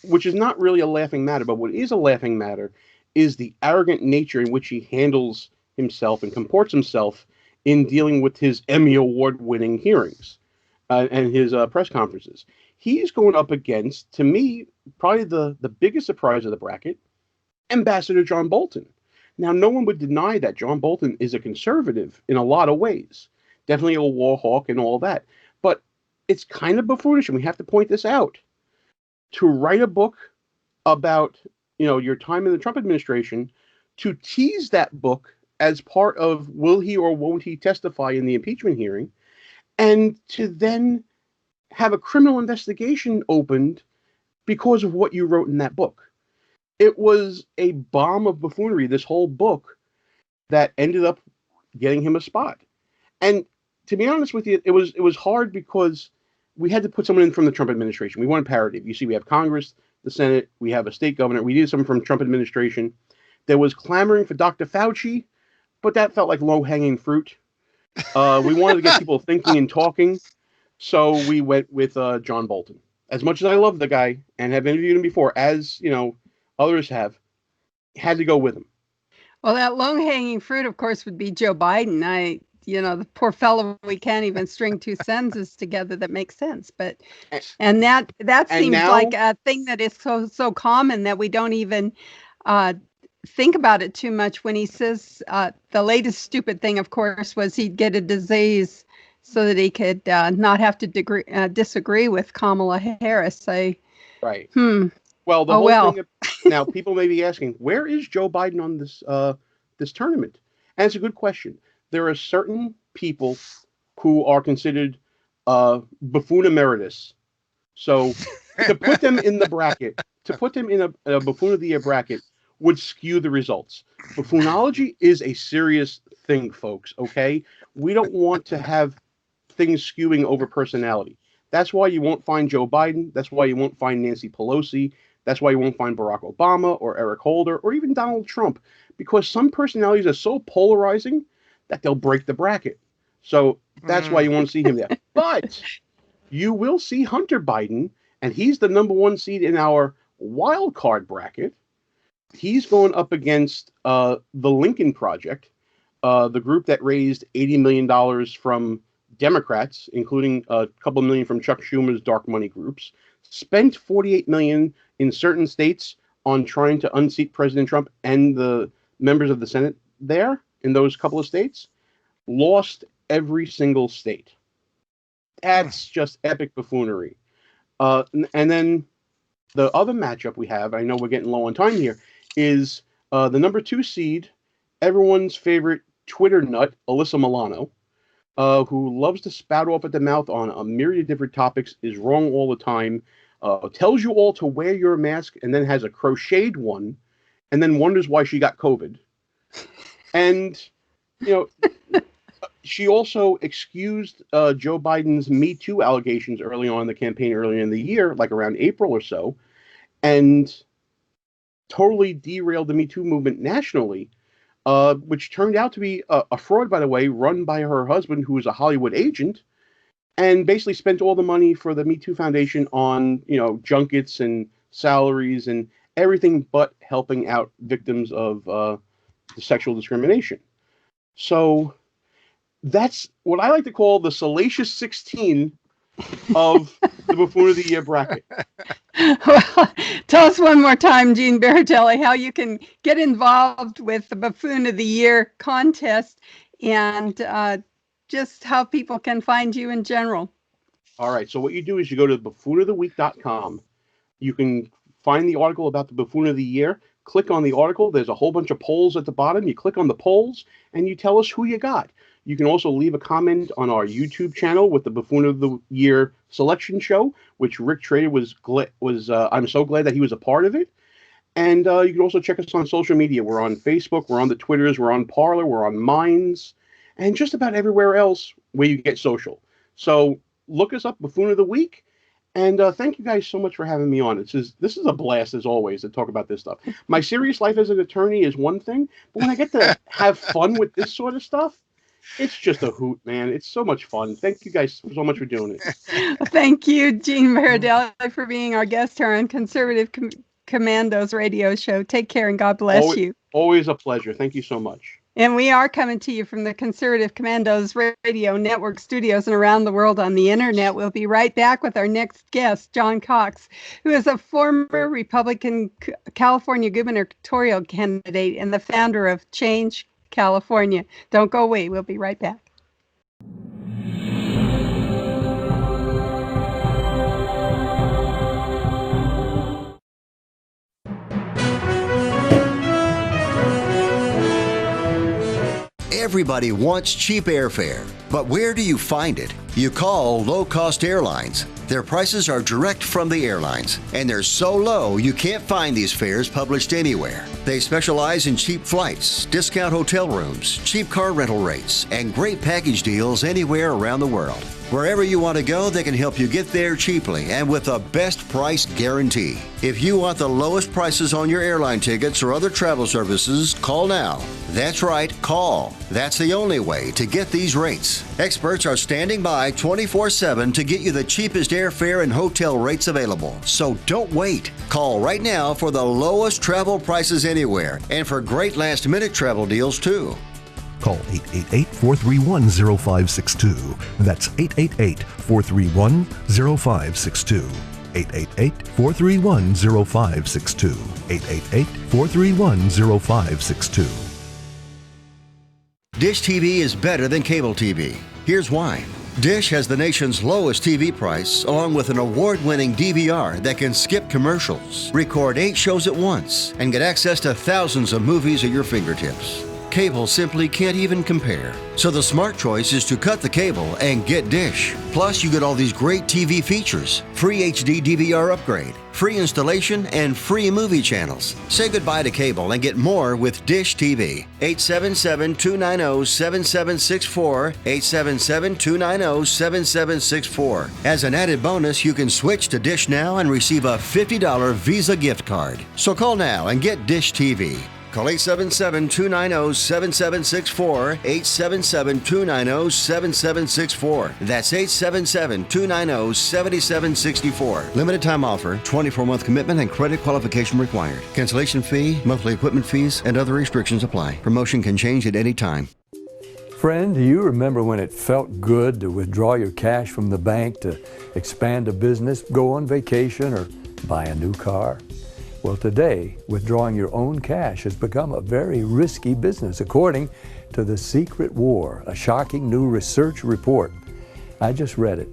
which is not really a laughing matter, but what is a laughing matter is the arrogant nature in which he handles himself and comports himself in dealing with his Emmy Award-winning hearings and his press conferences. He's going up against, to me, probably the biggest surprise of the bracket, Ambassador John Bolton. Now, no one would deny that John Bolton is a conservative in a lot of ways. Definitely a war hawk and all that. But it's kind of buffoonish, and we have to point this out. To write a book about, your time in the Trump administration, to tease that book as part of will he or won't he testify in the impeachment hearing, and to then have a criminal investigation opened because of what you wrote in that book. It was a bomb of buffoonery, this whole book, that ended up getting him a spot. And to be honest with you, it was hard because we had to put someone in from the Trump administration. We wanted parity. You see, we have Congress, the Senate, we have a state governor. We needed someone from the Trump administration. There was clamoring for Dr. Fauci, but that felt like low-hanging fruit. We wanted to get people thinking and talking, so we went with John Bolton. As much as I love the guy and have interviewed him before, as others have, had to go with him. Well, that low-hanging fruit, of course, would be Joe Biden. The poor fellow, we can't even string two sentences together that make sense. But and that seems like a thing that is so common that we don't even think about it too much. When he says the latest stupid thing, of course, was he'd get a disease so that he could not have to disagree with Kamala Harris. Right. Well, the whole thing. Now, people may be asking, where is Joe Biden on this tournament? And it's a good question. There are certain people who are considered buffoon emeritus. So to put them in the bracket, to put them in a buffoon of the year bracket would skew the results. Buffoonology is a serious thing, folks, okay? We don't want to have things skewing over personality. That's why you won't find Joe Biden. That's why you won't find Nancy Pelosi. That's why you won't find Barack Obama or Eric Holder or even Donald Trump, because some personalities are so polarizing that they'll break the bracket. So that's why you won't see him there. But you will see Hunter Biden, and he's the number 1 seed in our wild card bracket. He's going up against the Lincoln Project, the group that raised $80 million from Democrats, including a couple million from Chuck Schumer's dark money groups, spent $48 million in certain states on trying to unseat President Trump and the members of the Senate there in those couple of states, lost every single state. That's just epic buffoonery. And then the other matchup we have, I know we're getting low on time here, is the number 2 seed, everyone's favorite Twitter nut, Alyssa Milano, who loves to spout off at the mouth on a myriad of different topics, is wrong all the time, tells you all to wear your mask, and then has a crocheted one, and then wonders why she got COVID. And, she also excused Joe Biden's Me Too allegations early on in the campaign, earlier in the year, like around April or so, and totally derailed the Me Too movement nationally, which turned out to be a fraud, by the way, run by her husband, who was a Hollywood agent, and basically spent all the money for the Me Too Foundation on, junkets and salaries and everything but helping out victims of the sexual discrimination. So that's what I like to call the salacious 16 of the Buffoon of the Year bracket. Well, tell us one more time, Gene Berardelli, how you can get involved with the Buffoon of the Year contest and just how people can find you in general. All right. So what you do is you go to buffoonoftheweek.com. You can find the article about the Buffoon of the Year, click on the article. There's a whole bunch of polls at the bottom. You click on the polls, and you tell us who you got. You can also leave a comment on our YouTube channel with the Buffoon of the Year selection show, which Rick Trader was I'm so glad that he was a part of it. And you can also check us on social media. We're on Facebook, we're on the Twitters, we're on Parler, we're on Minds, and just about everywhere else where you get social. So look us up, Buffoon of the Week. And thank you guys so much for having me on. This is a blast, as always, to talk about this stuff. My serious life as an attorney is one thing, but when I get to have fun with this sort of stuff, it's just a hoot, man. It's so much fun. Thank you guys so much for doing it. Thank you, Gene Berardelli, for being our guest here on Conservative Commandos radio show. Take care and God bless you. Always a pleasure. Thank you so much. And we are coming to you from the Conservative Commandos Radio Network studios and around the world on the internet. We'll be right back with our next guest, John Cox, who is a former Republican California gubernatorial candidate and the founder of C.H.A.N.G.E, California. Don't go away. We'll be right back. Everybody wants cheap airfare, but where do you find it? You call low-cost airlines. Their prices are direct from the airlines, and they're so low you can't find these fares published anywhere. They specialize in cheap flights, discount hotel rooms, cheap car rental rates, and great package deals anywhere around the world. Wherever you want to go, they can help you get there cheaply and with a best price guarantee. If you want the lowest prices on your airline tickets or other travel services, call now. That's right, call. That's the only way to get these rates. Experts are standing by 24/7 to get you the cheapest airfare and hotel rates available. So don't wait. Call right now for the lowest travel prices anywhere and for great last-minute travel deals too. Call 888-431-0562. That's 888-431-0562. 888-431-0562. 888-431-0562. Dish TV is better than cable TV. Here's why. Dish has the nation's lowest TV price, along with an award-winning DVR that can skip commercials, record 8 shows at once, and get access to thousands of movies at your fingertips. Cable simply can't even compare. So the smart choice is to cut the cable and get Dish. Plus, you get all these great TV features, free HD DVR upgrade, free installation, and free movie channels. Say goodbye to cable and get more with Dish TV. 877-290-7764, 877-290-7764. As an added bonus, you can switch to Dish now and receive a $50 Visa gift card. So call now and get Dish TV. Call 877-290-7764, 877-290-7764. That's 877-290-7764. Limited time offer, 24-month commitment and credit qualification required. Cancellation fee, monthly equipment fees, and other restrictions apply. Promotion can change at any time. Friend, do you remember when it felt good to withdraw your cash from the bank to expand a business, go on vacation, or buy a new car? Well, today, withdrawing your own cash has become a very risky business, according to the Secret War, a shocking new research report. I just read it.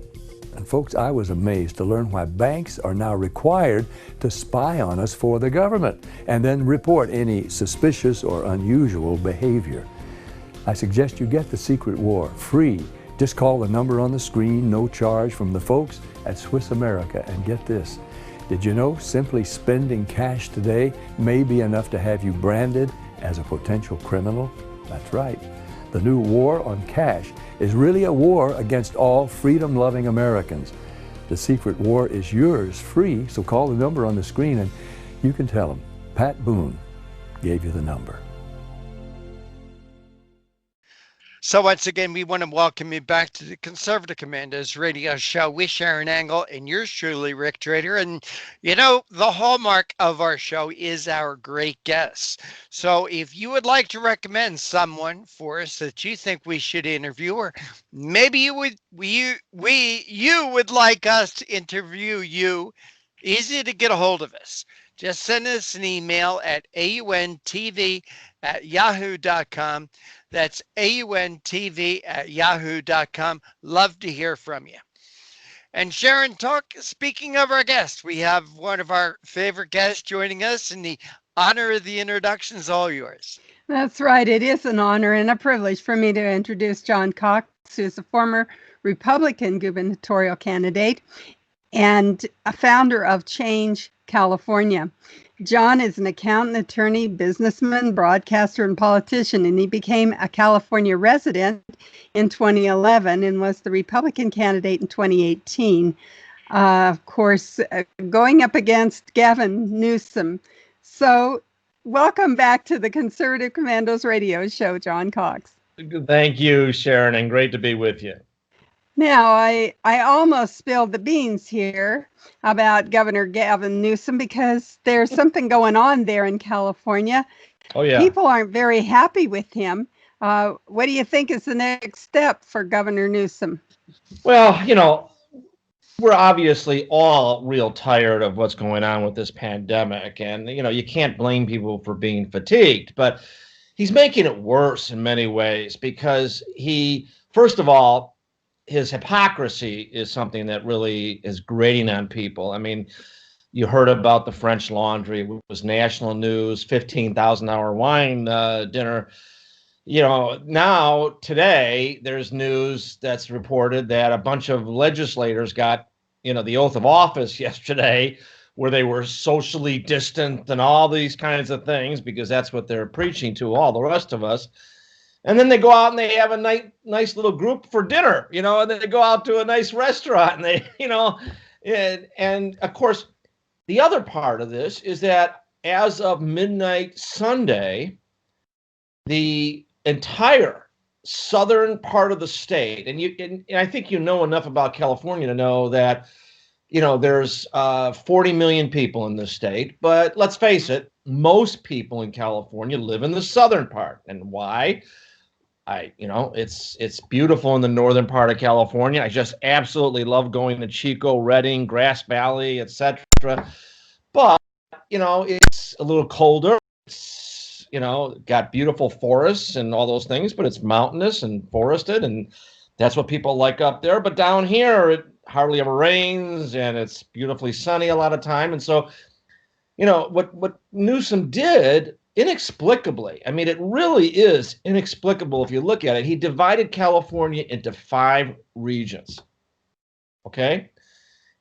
And folks, I was amazed to learn why banks are now required to spy on us for the government and then report any suspicious or unusual behavior. I suggest you get the Secret War free. Just call the number on the screen, no charge, from the folks at Swiss America, and get this. Did you know simply spending cash today may be enough to have you branded as a potential criminal? That's right. The new war on cash is really a war against all freedom-loving Americans. The Secret War is yours free, so call the number on the screen and you can tell them Pat Boone gave you the number. So once again, we want to welcome you back to the Conservative Commandos radio show with Sharon Angle and yours truly, Rick Trader. And, you know, the hallmark of our show is our great guests. So if you would like to recommend someone for us that you think we should interview, or maybe you would like us to interview you, easy to get a hold of us. Just send us an email at auntv@yahoo.com. That's auntv@yahoo.com. Love to hear from you. And Sharon, speaking of our guests, we have one of our favorite guests joining us, and the honor of the introduction is all yours. That's right. It is an honor and a privilege for me to introduce John Cox, who is a former Republican gubernatorial candidate and a founder of Change California. John is an accountant, attorney, businessman, broadcaster, and politician, and he became a California resident in 2011 and was the Republican candidate in 2018. Of course, going up against Gavin Newsom. So welcome back to the Conservative Commandos radio show, John Cox. Thank you, Sharon, and great to be with you. Now, I almost spilled the beans here about Governor Gavin Newsom because there's something going on there in California. Oh, yeah. People aren't very happy with him. What do you think is the next step for Governor Newsom? Well, we're obviously all real tired of what's going on with this pandemic. And, you can't blame people for being fatigued, but he's making it worse in many ways because first of all, his hypocrisy is something that really is grating on people. I mean, you heard about the French Laundry. It was national news, $15,000 wine dinner. Now today there's news that's reported that a bunch of legislators got, the oath of office yesterday where they were socially distant and all these kinds of things because that's what they're preaching to all the rest of us. And then they go out and they have a nice little group for dinner, and then they go out to a nice restaurant and they, and of course, the other part of this is that as of midnight Sunday, the entire southern part of the state, and I think you know enough about California to know that, there's 40 million people in this state, but let's face it, most people in California live in the southern part. And why? It's beautiful in the northern part of California. I just absolutely love going to Chico, Redding, Grass Valley, etc. But, it's a little colder. It's, got beautiful forests and all those things, but it's mountainous and forested, and that's what people like up there. But down here, it hardly ever rains, and it's beautifully sunny a lot of time. And so, what Newsom did, inexplicably, I mean, it really is inexplicable if you look at it. He divided California into 5 regions, okay?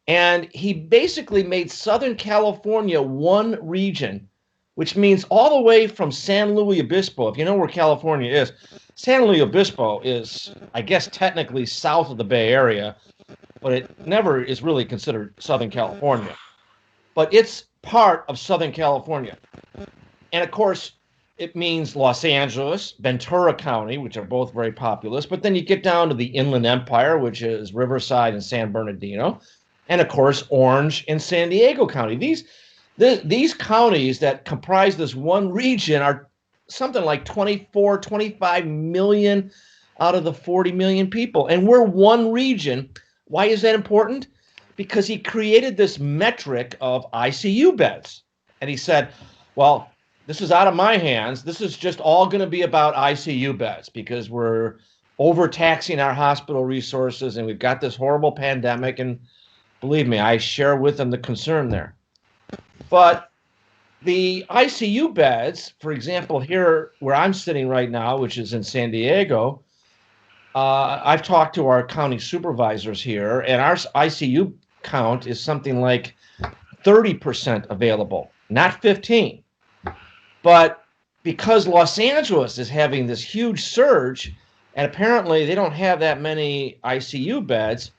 And he basically made Southern California one region, which means all the way from San Luis Obispo, if you know where California is, San Luis Obispo is, I guess, technically south of the Bay Area, but it never is really considered Southern California. But it's part of Southern California. And of course, it means Los Angeles, Ventura County, which are both very populous. But then you get down to the Inland Empire, which is Riverside and San Bernardino. And of course, Orange and San Diego County. These counties that comprise this one region are something like 24, 25 million out of the 40 million people. And we're one region. Why is that important? Because he created this metric of ICU beds. And he said, well, this is out of my hands. This is just all going to be about ICU beds because we're overtaxing our hospital resources and we've got this horrible pandemic. And believe me, I share with them the concern there. But the ICU beds, for example, here where I'm sitting right now, which is in San Diego, I've talked to our county supervisors here, and our ICU count is something like 30% available, not 15. But because Los Angeles is having this huge surge, and apparently they don't have that many ICU beds,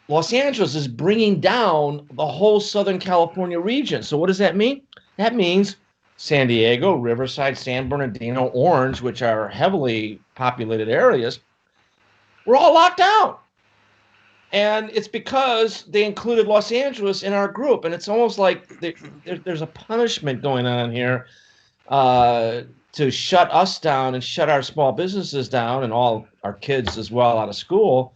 Los Angeles is bringing down the whole Southern California region. So what does that mean? That means San Diego, Riverside, San Bernardino, Orange, which are heavily populated areas, we're all locked down. And it's because they included Los Angeles in our group. And it's almost like there's a punishment going on here to shut us down and shut our small businesses down and all our kids as well out of school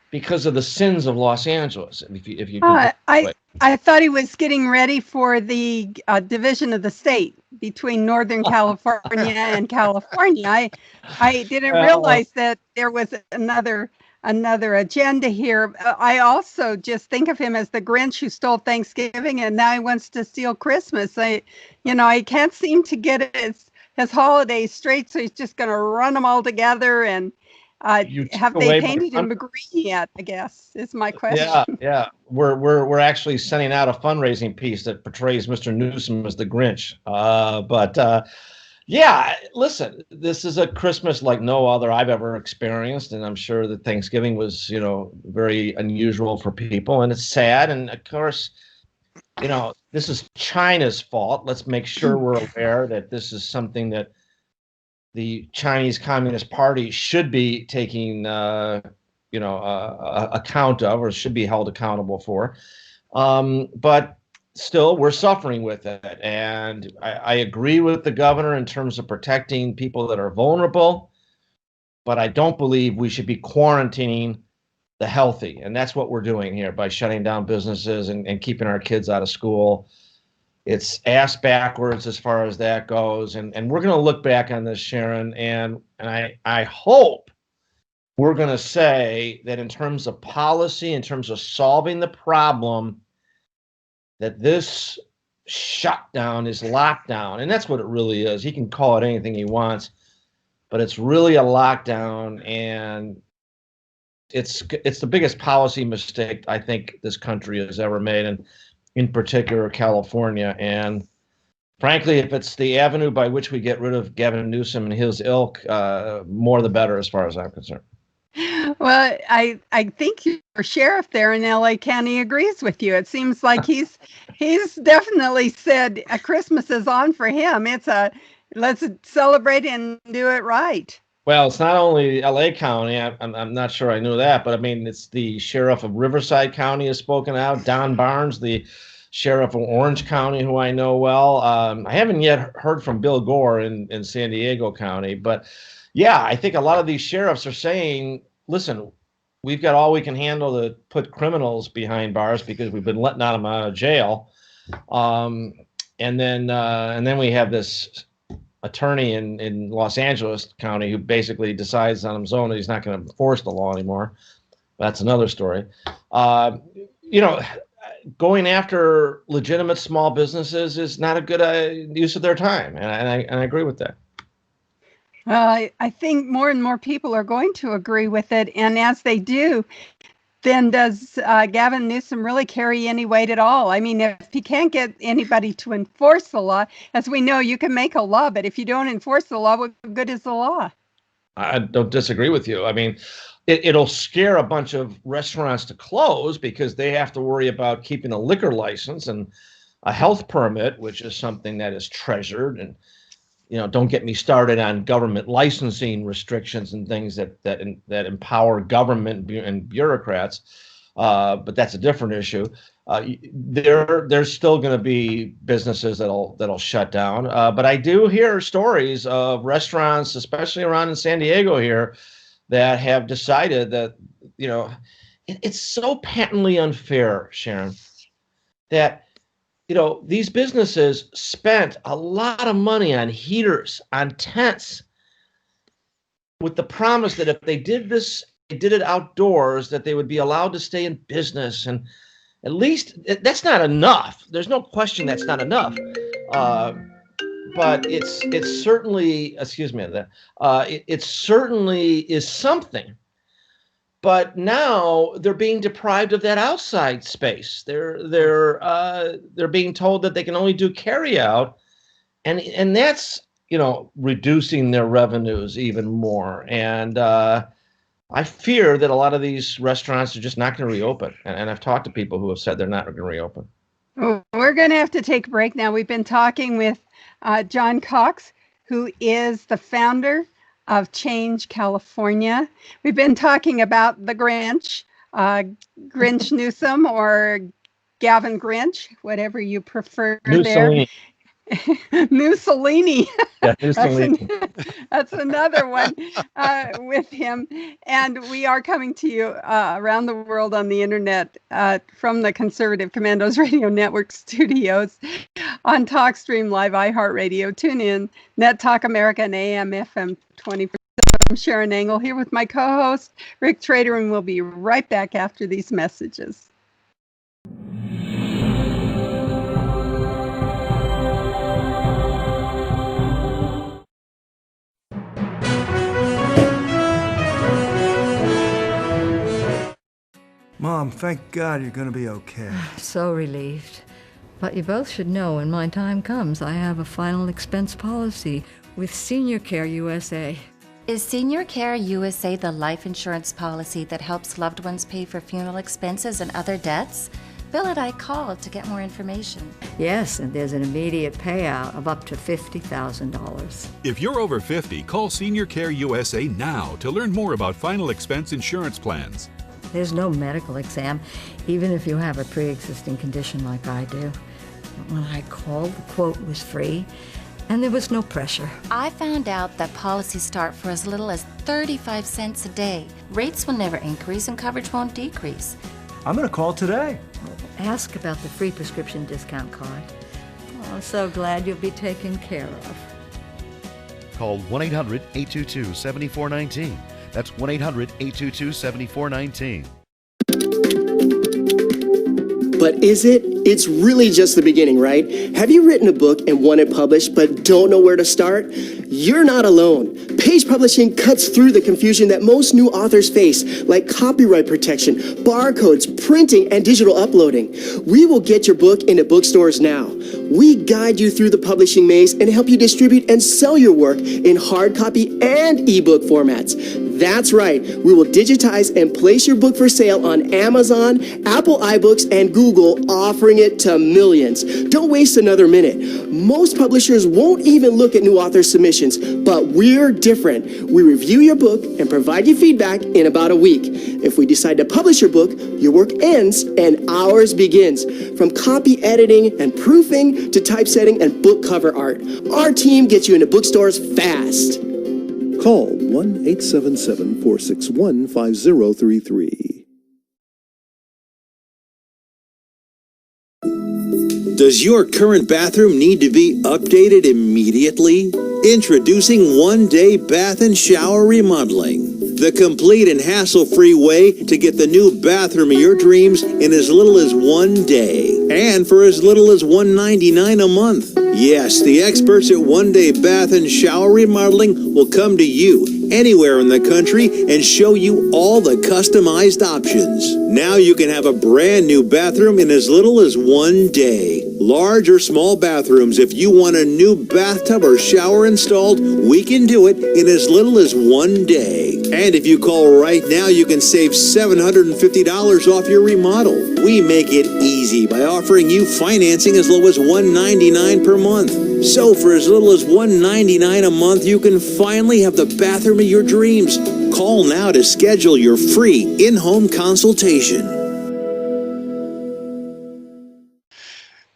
because of the sins of Los Angeles. If you I thought he was getting ready for the division of the state between Northern California and California. I didn't realize that there was another another agenda here. I also just think of him as the Grinch who stole Thanksgiving and now he wants to steal Christmas. I can't seem to get his holidays straight, so he's just going to run them all together. And have they painted him green yet? I guess is my question. Yeah. We're actually sending out a fundraising piece that portrays Mr. Newsom as the Grinch. Yeah, listen, this is a Christmas like no other I've ever experienced, and I'm sure that Thanksgiving was, very unusual for people, and it's sad. And of course, this is China's fault. Let's make sure we're aware that this is something that the Chinese Communist Party should be taking, account of, or should be held accountable for. But still, we're suffering with it. And I agree with the governor in terms of protecting people that are vulnerable, but I don't believe we should be quarantining the healthy. And that's what we're doing here by shutting down businesses and keeping our kids out of school. It's ass backwards as far as that goes. And we're going to look back on this, Sharon, and I hope we're going to say that in terms of policy, in terms of solving the problem, that this shutdown is lockdown, and that's what it really is. He can call it anything he wants, but it's really a lockdown, and it's the biggest policy mistake I think this country has ever made, and in particular California. And frankly, if it's the avenue by which we get rid of Gavin Newsom and his ilk, more the better as far as I'm concerned. Well, I think your sheriff there in LA County agrees with you. It seems like he's definitely said Christmas is on for him. It's let's celebrate and do it right. Well, it's not only LA County. I'm not sure I knew that, but I mean, it's the sheriff of Riverside County has spoken out. Don Barnes, the sheriff of Orange County, who I know well. I haven't yet heard from Bill Gore in San Diego County, but yeah, I think a lot of these sheriffs are saying, listen, we've got all we can handle to put criminals behind bars because we've been letting them out of jail. And then we have this attorney in Los Angeles County who basically decides on his own that he's not going to enforce the law anymore. That's another story. Going after legitimate small businesses is not a good use of their time. And I agree with that. Well, I think more and more people are going to agree with it. And as they do, then does Gavin Newsom really carry any weight at all? I mean, if he can't get anybody to enforce the law, as we know, you can make a law, but if you don't enforce the law, what good is the law? I don't disagree with you. I mean, it'll scare a bunch of restaurants to close because they have to worry about keeping a liquor license and a health permit, which is something that is treasured. And don't get me started on government licensing restrictions and things that empower government and bureaucrats. But that's a different issue. There's still going to be businesses that'll shut down. But I do hear stories of restaurants, especially around in San Diego here, that have decided that it's so patently unfair, Sharon, that these businesses spent a lot of money on heaters, on tents, with the promise that if they did this, they did it outdoors, that they would be allowed to stay in business. And at least that's not enough. There's no question that's not enough. But it's certainly, it certainly is something. But now they're being deprived of that outside space. They're being told that they can only do carry out, and that's reducing their revenues even more. And I fear that a lot of these restaurants are just not going to reopen. And I've talked to people who have said they're not going to reopen. We're going to have to take a break now. We've been talking with John Cox, who is the founder of C.H.A.N.G.E, California. We've been talking about the Grinch, Grinch Newsom or Gavin Grinch, whatever you prefer there. Mussolini. Yeah, Mussolini. That's another one with him. And we are coming to you around the world on the internet from the Conservative Commandos Radio Network studios on TalkStream Live, iHeartRadio, TuneIn, Net Talk America, and AM/FM 24/7. I'm Sharon Engel here with my co-host, Rick Trader, and we'll be right back after these messages. Mom, thank God you're going to be okay. So relieved. But you both should know when my time comes, I have a final expense policy with Senior Care USA. Is Senior Care USA the life insurance policy that helps loved ones pay for funeral expenses and other debts? Bill and I called to get more information. Yes, and there's an immediate payout of up to $50,000. If you're over 50, call Senior Care USA now to learn more about final expense insurance plans. There's no medical exam, even if you have a pre-existing condition like I do. When I called, the quote was free, and there was no pressure. I found out that policies start for as little as 35 cents a day. Rates will never increase and coverage won't decrease. I'm going to call today. Ask about the free prescription discount card. Oh, so glad you'll be taken care of. Call 1-800-822-7419. That's 1-800-822-7419. But is it? It's really just the beginning, right? Have you written a book and want it published but don't know where to start? You're not alone. Page Publishing cuts through the confusion that most new authors face, like copyright protection, barcodes, printing, and digital uploading. We will get your book into bookstores now. We guide you through the publishing maze and help you distribute and sell your work in hard copy and ebook formats. That's right. We will digitize and place your book for sale on Amazon, Apple iBooks, and Google, offering it to millions. Don't waste another minute. Most publishers won't even look at new author submissions, but we're different. We review your book and provide you feedback in about a week. If we decide to publish your book, your work ends and ours begins. From copy editing and proofing to typesetting and book cover art, our team gets you into bookstores fast. Call 1-877-461-5033. Does your current bathroom need to be updated immediately? Introducing one-day bath and shower remodeling. The complete and hassle-free way to get the new bathroom of your dreams in as little as 1 day. And for as little as $1.99 a month. Yes, the experts at One Day Bath and Shower Remodeling will come to you anywhere in the country and show you all the customized options. Now you can have a brand new bathroom in as little as 1 day. Large or small bathrooms, if you want a new bathtub or shower installed, we can do it in as little as 1 day. And if you call right now, you can save $750 off your remodel. We make it easy by offering you financing as low as $199 per month. So for as little as $199 a month, you can finally have the bathroom of your dreams. Call now to schedule your free in-home consultation.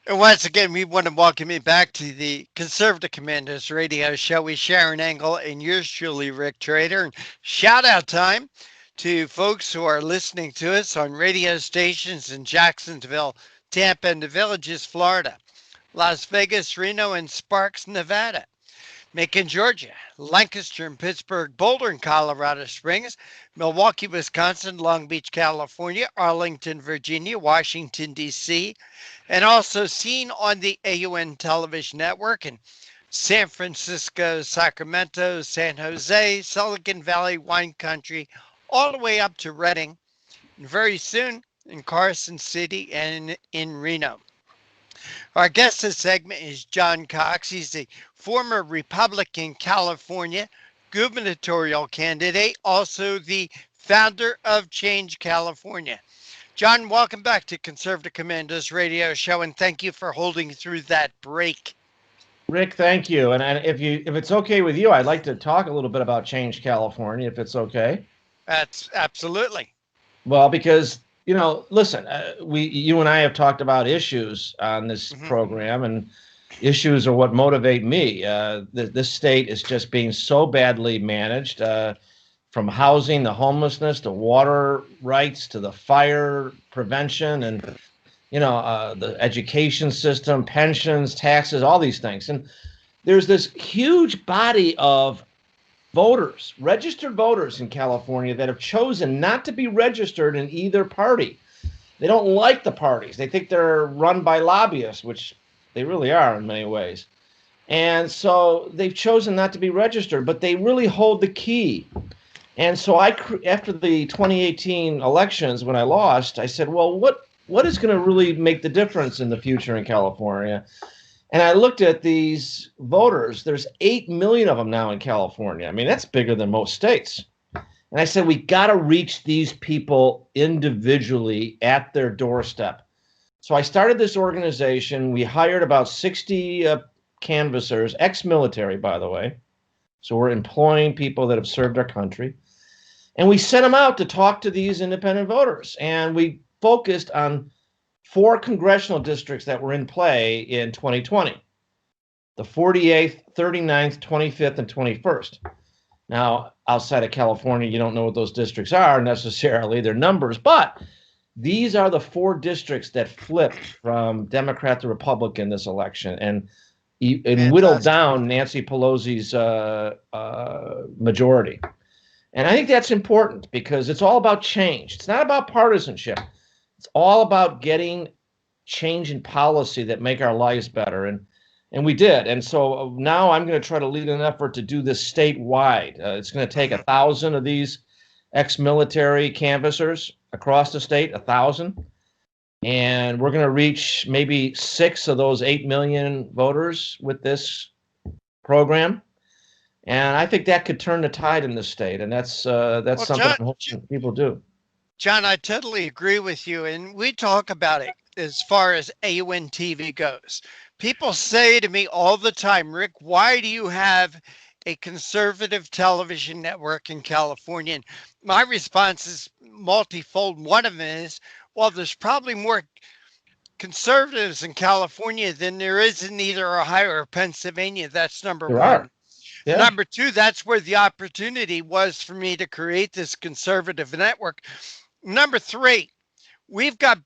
And once again, we want to welcome you back to the Conservative Commandos radio show with Sharon Engel and yours truly, Rick Trader. And shout out time to folks who are listening to us on radio stations in Jacksonville, Tampa, and the Villages, Florida, Las Vegas, Reno, and Sparks, Nevada, Macon, Georgia, Lancaster and Pittsburgh, Boulder and Colorado Springs, Milwaukee, Wisconsin, Long Beach, California, Arlington, Virginia, Washington, D.C., and also seen on the AUN Television Network in San Francisco, Sacramento, San Jose, Silicon Valley, Wine Country, all the way up to Redding, and very soon in Carson City and in Reno. Our guest this segment is John Cox. He's the former Republican California gubernatorial candidate, also the founder of Change California. John, welcome back to Conservative Commandos radio show, and thank you for holding through that break. Rick, thank you. And if it's okay with you, I'd like to talk a little bit about Change California, if it's okay. That's absolutely. Well, because, you know, listen, you and I have talked about issues on this program, and issues are what motivate me. This state is just being so badly managed, from housing to homelessness to water rights to the fire prevention and, you know, the education system, pensions, taxes, all these things. And there's this huge body of voters, registered voters in California that have chosen not to be registered in either party. They don't like the parties. They think they're run by lobbyists, which they really are in many ways. And so they've chosen not to be registered, but they really hold the key. And so after the 2018 elections, when I lost, I said, well, what is going to really make the difference in the future in California? And I looked at these voters. There's 8 million of them now in California. I mean, that's bigger than most states. And I said, we got to reach these people individually at their doorstep. So I started this organization. We hired about 60 canvassers, ex-military, by the way. So we're employing people that have served our country. And we sent them out to talk to these independent voters. And we focused on 4 congressional districts that were in play in 2020, the 48th, 39th, 25th, and 21st. Now, outside of California, you don't know what those districts are necessarily, their numbers, but these are the 4 districts that flipped from Democrat to Republican this election and whittled down Nancy Pelosi's majority. And I think that's important because it's all about change. It's not about partisanship. It's all about getting change in policy that make our lives better. And we did. And so now I'm going to try to lead an effort to do this statewide. It's going to take 1,000 of these ex-military canvassers across the state, 1,000. And we're going to reach maybe 6 of those 8 million voters with this program. And I think that could turn the tide in the state. And that's something I'm hoping people do. John, I totally agree with you. And we talk about it as far as AUN TV goes. People say to me all the time, Rick, why do you have a conservative television network in California? And my response is multifold. One of them is, well, there's probably more conservatives in California than there is in either Ohio or Pennsylvania. That's number one. Yeah. Number 2, that's where the opportunity was for me to create this conservative network. Number 3, we've got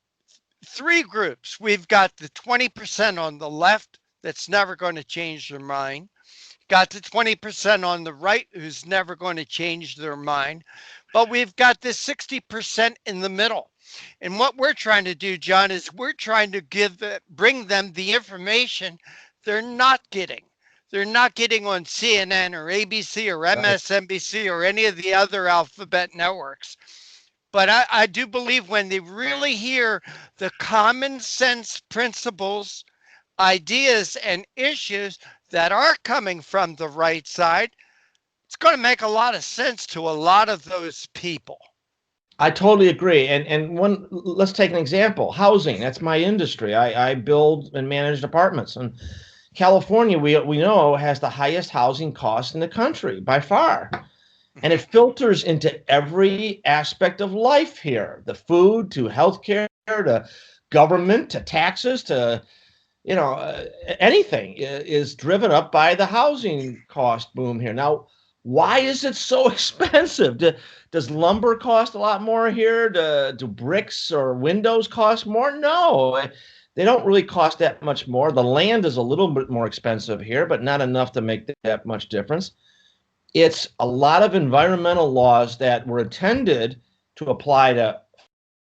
3 groups. We've got the 20% on the left that's never going to change their mind. Got the 20% on the right who's never going to change their mind. But we've got this 60% in the middle. And what we're trying to do, John, is we're trying to bring them the information they're not getting. They're not getting on CNN or ABC or MSNBC or any of the other alphabet networks. But I do believe when they really hear the common sense principles, ideas, and issues that are coming from the right side, it's going to make a lot of sense to a lot of those people. I totally agree. And let's take an example. Housing, that's my industry. I build and manage apartments. And California, we know, has the highest housing costs in the country by far. And it filters into every aspect of life here, the food to healthcare to government to taxes to, anything is driven up by the housing cost boom here. Now, why is it so expensive? Does lumber cost a lot more here? Do bricks or windows cost more? No, they don't really cost that much more. The land is a little bit more expensive here, but not enough to make that much difference. It's a lot of environmental laws that were intended to apply to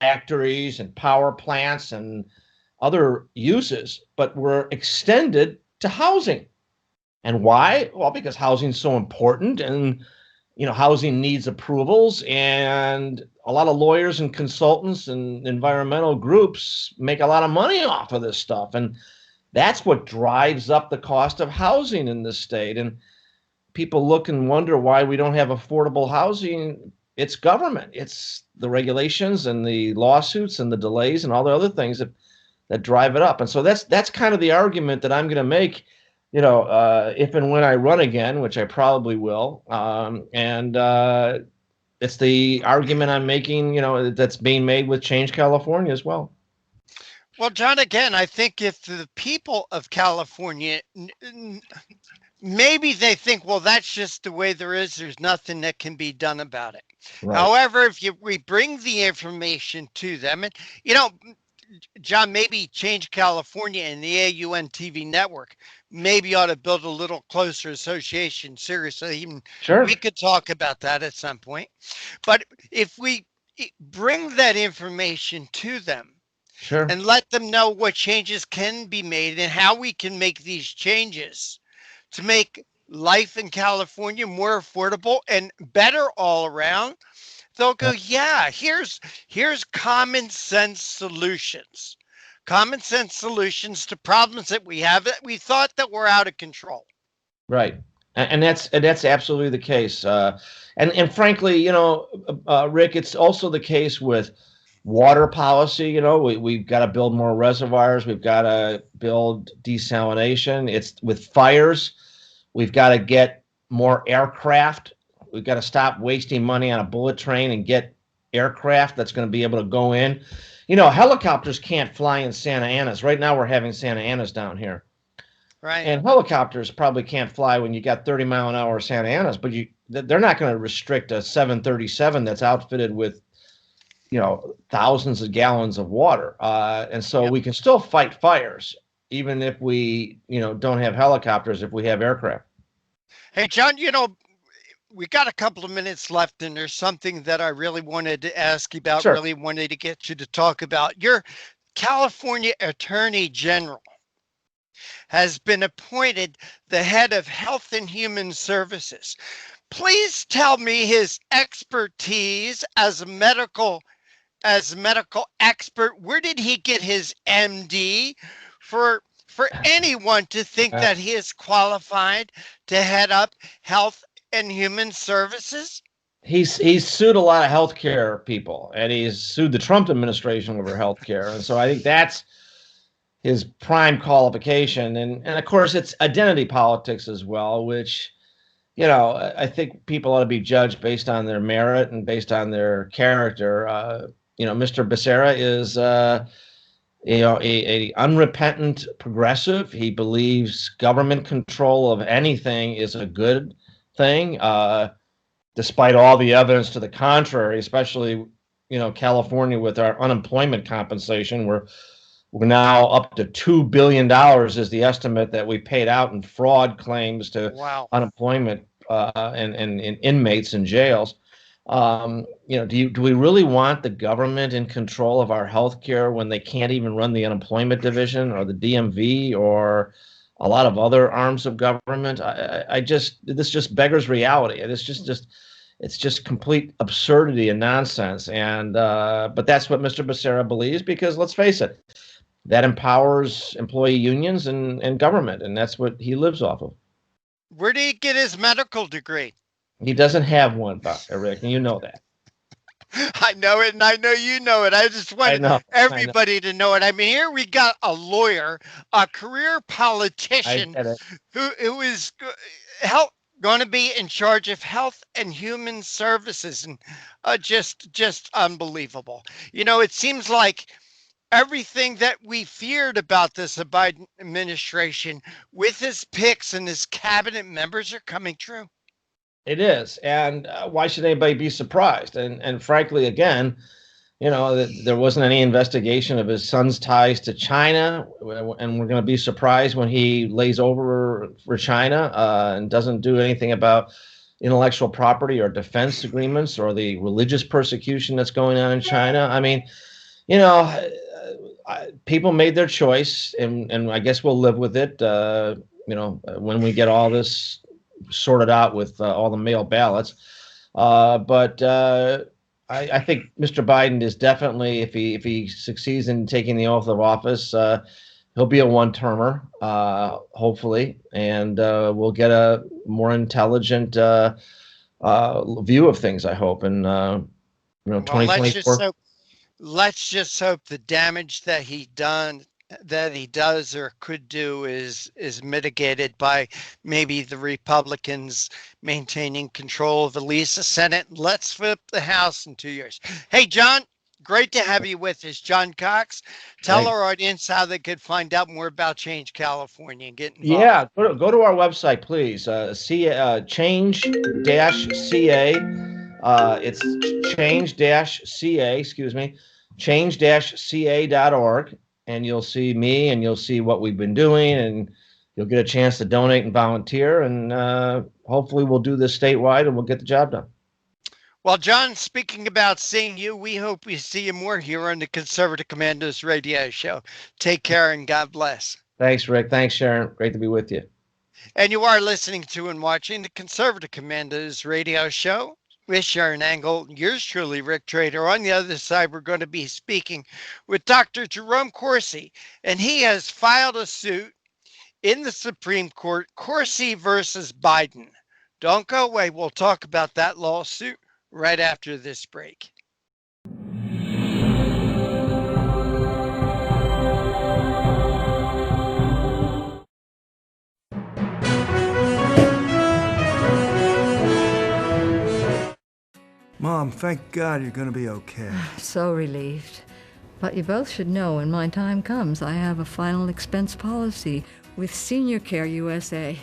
factories and power plants and other uses, but were extended to housing. And why? Well, because housing is so important and, housing needs approvals, and a lot of lawyers and consultants and environmental groups make a lot of money off of this stuff. And that's what drives up the cost of housing in this state. And people look and wonder why we don't have affordable housing. It's government. It's the regulations and the lawsuits and the delays and all the other things that drive it up. And so that's kind of the argument that I'm going to make, if and when I run again, which I probably will. It's the argument I'm making, that's being made with Change California as well. Well, John, again, I think if the people of California, maybe they think, well, that's just the way there's nothing that can be done about it. Right. However, if we bring the information to them, and, John, maybe Change California and the AUN TV network maybe ought to build a little closer association. Seriously, even Sure. we could talk about that at some point. But if we bring that information to them Sure. and let them know what changes can be made and how we can make these changes to make life in California more affordable and better all around, they'll go, yeah, here's common sense solutions. Common sense solutions to problems that we have that we thought that were out of control. Right. And that's absolutely the case. And frankly, you know, Rick, it's also the case with water policy. You know, we've got to build more reservoirs. We've got to build desalination. It's with fires. We've got to get more aircraft. We've got to stop wasting money on a bullet train and get aircraft that's going to be able to go in. You know, helicopters can't fly in Santa Ana's. Right now we're having Santa Ana's down here. Right. And helicopters probably can't fly when you got 30-mile-an-hour Santa Ana's, but they're not going to restrict a 737 that's outfitted with, you know, thousands of gallons of water. And so we can still fight fires, even if we, you know, don't have helicopters, if we have aircraft. Hey, John, you know, we got a couple of minutes left, and there's something that I really wanted to ask you about, Sure. really wanted to get you to talk about. Your California Attorney General has been appointed the head of Health and Human Services. Please tell me his expertise as a medical expert. Where did he get his MD? For anyone to think that he is qualified to head up Health and Human Services? He's sued a lot of healthcare people, and he's sued the Trump administration over healthcare, and so I think that's his prime qualification. And of course, it's identity politics as well, which, you know, I think people ought to be judged based on their merit and based on their character. You know, Mr. Becerra is, you know, a unrepentant progressive. He believes government control of anything is a good thing, despite all the evidence to the contrary, especially, you know, California with our unemployment compensation. We're now up to $2 billion is the estimate that we paid out in fraud claims to unemployment and inmates in jails. You know, do we really want the government in control of our health care when they can't even run the unemployment division or the DMV or a lot of other arms of government? This just beggars reality. And it's just complete absurdity and nonsense. And but that's what Mr. Becerra believes, because let's face it, that empowers employee unions and government, and that's what he lives off of. Where did he get his medical degree? He doesn't have one, Rick, and you know that. I know it, and I know you know it. I just want everybody to know it. I mean, here we got a lawyer, a career politician who is going to be in charge of Health and Human Services, and just unbelievable. You know, it seems like everything that we feared about this Biden administration with his picks and his cabinet members are coming true. It is. And why should anybody be surprised? And frankly, again, you know, there wasn't any investigation of his son's ties to China. And we're going to be surprised when he lays over for China and doesn't do anything about intellectual property or defense agreements or the religious persecution that's going on in China. I mean, you know, people made their choice, and I guess we'll live with it, you know, when we get all this sorted out with all the mail ballots. But I think Mr. Biden is definitely, if he succeeds in taking the oath of office, he'll be a one-termer, hopefully, and we'll get a more intelligent view of things, I hope. And, you know, 2024. Let's just hope the damage that he does or could do is mitigated by maybe the Republicans maintaining control of at least the Senate. Let's flip the House in 2 years. Hey, John, great to have you with us. John Cox, tell our audience how they could find out more about Change California and get involved. Yeah, go to our website, please. Change-CA. It's Change-CA, excuse me. change-ca.org, and you'll see me and you'll see what we've been doing, and you'll get a chance to donate and volunteer, and hopefully we'll do this statewide and we'll get the job done. Well, John, speaking about seeing you, we hope we see you more here on the Conservative Commandos radio show. Take care and God bless. Thanks, Rick. Thanks, Sharon. Great to be with you. And you are listening to and watching the Conservative Commandos radio show with C.H.A.N.G.E, yours truly, Rick Trader. On the other side, we're going to be speaking with Dr. Jerome Corsi, and he has filed a suit in the Supreme Court, Corsi versus Biden. Don't go away. We'll talk about that lawsuit right after this break. Mom, thank God you're going to be okay. So relieved. But you both should know when my time comes, I have a final expense policy with Senior Care USA.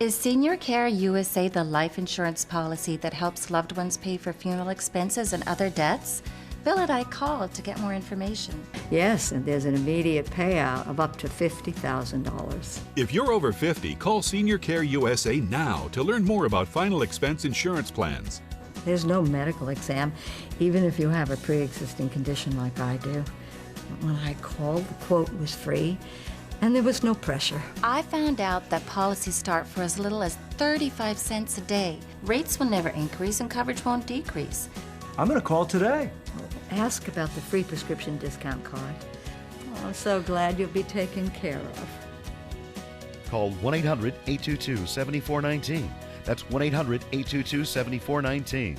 Is Senior Care USA the life insurance policy that helps loved ones pay for funeral expenses and other debts? Bill and I called to get more information. Yes, and there's an immediate payout of up to $50,000. If you're over 50, call Senior Care USA now to learn more about final expense insurance plans. There's no medical exam, even if you have a pre-existing condition like I do. When I called, the quote was free, and there was no pressure. I found out that policies start for as little as 35 cents a day. Rates will never increase and coverage won't decrease. I'm going to call today. Ask about the free prescription discount card. Oh, so glad you'll be taken care of. Call 1-800-822-7419. That's 1-800-822-7419.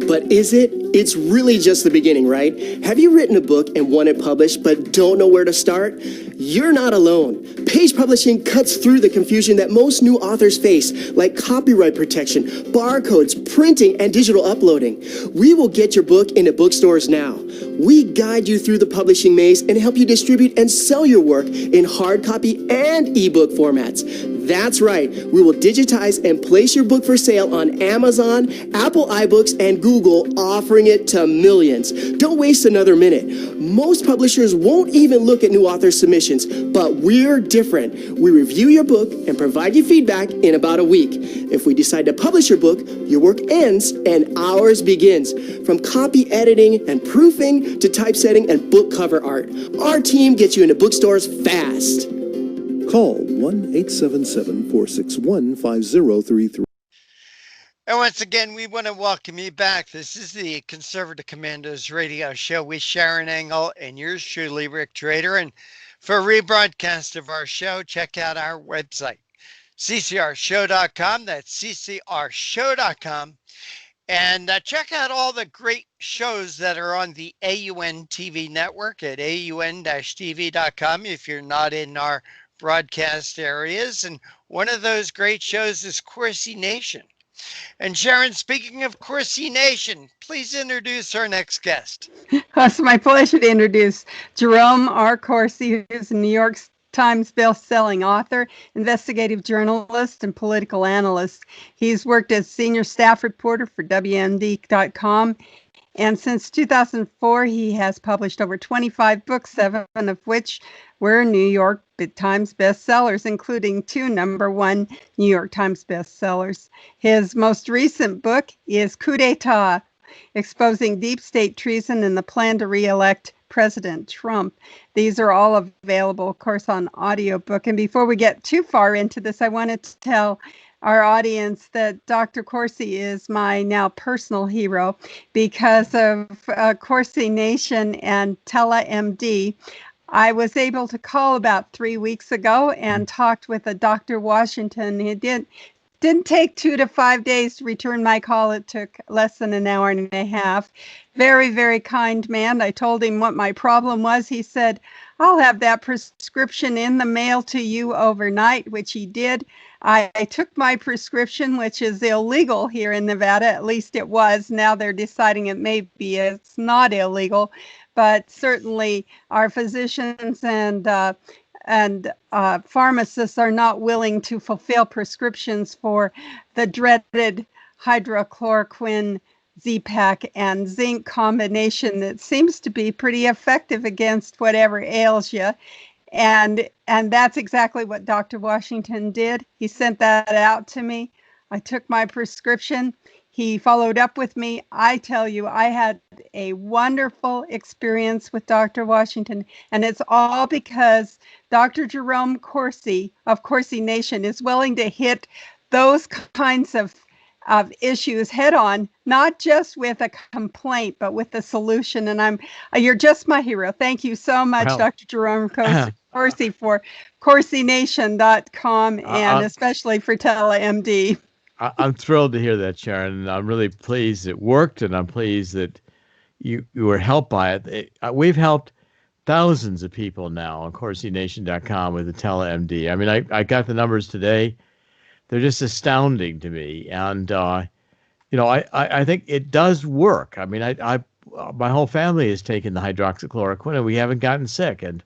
But is it? It's really just the beginning, right? Have you written a book and want it published but don't know where to start? You're not alone. Page Publishing cuts through the confusion that most new authors face, like copyright protection, barcodes, printing, and digital uploading. We will get your book into bookstores now. We guide you through the publishing maze and help you distribute and sell your work in hard copy and ebook formats. That's right. We will digitize and place your book for sale on Amazon, Apple iBooks, and Google, offering it to millions. Don't waste another minute. Most publishers won't even look at new author submissions, but we're different. We review your book and provide you feedback in about a week. If we decide to publish your book, your work ends and ours begins. From copy editing and proofing to typesetting and book cover art, our team gets you into bookstores fast. Call 1-877-461-5033. And once again, we want to welcome you back. This is the Conservative Commandos radio show with C.H.A.N.G.E and yours truly, Rick Trader. And for a rebroadcast of our show, check out our website, ccrshow.com. That's ccrshow.com. And check out all the great shows that are on the AUN TV network at aun-tv.com if you're not in our broadcast areas. And one of those great shows is Corsi Nation. And Sharon, speaking of Corsi Nation, please introduce our next guest. It's my pleasure to introduce Jerome R. Corsi, who's a New York Times best-selling author, investigative journalist, and political analyst. He's worked as senior staff reporter for WMD.com. And since 2004, he has published over 25 books, 7 of which were New York Times bestsellers, including 2 #1 New York Times bestsellers. His most recent book is Coup d'etat, Exposing Deep State Treason and the Plan to Re-elect President Trump. These are all available, of course, on audiobook. And before we get too far into this, I wanted to tell our audience that Dr. Corsi is my now personal hero because of Corsi Nation and TeleMD. I was able to call about 3 weeks ago and talked with a Dr. Washington. It didn't take 2 to 5 days to return my call. It took less than an hour and a half. Very, very kind man. I told him what my problem was. He said, I'll have that prescription in the mail to you overnight, which he did. I took my prescription, which is illegal here in Nevada. At least it was. Now they're deciding it's not illegal. But certainly our physicians and pharmacists are not willing to fulfill prescriptions for the dreaded hydrochloroquine Z-Pak and zinc combination that seems to be pretty effective against whatever ails you. And that's exactly what Dr. Washington did. He sent that out to me. I took my prescription. He followed up with me. I tell you, I had a wonderful experience with Dr. Washington, and it's all because Dr. Jerome Corsi of Corsi Nation is willing to hit those kinds of issues head on, not just with a complaint, but with a solution. And you're just my hero. Thank you so much, Well, Dr. Jerome Corsi for CorsiNation.com and especially for TeleMD. I'm thrilled to hear that, Sharon. And I'm really pleased it worked, and I'm pleased that you were helped by it. We've helped thousands of people now on CorsiNation.com with the TeleMD. I mean, I got the numbers today. They're just astounding to me. And, I think it does work. I mean, my whole family has taken the hydroxychloroquine, and we haven't gotten sick. And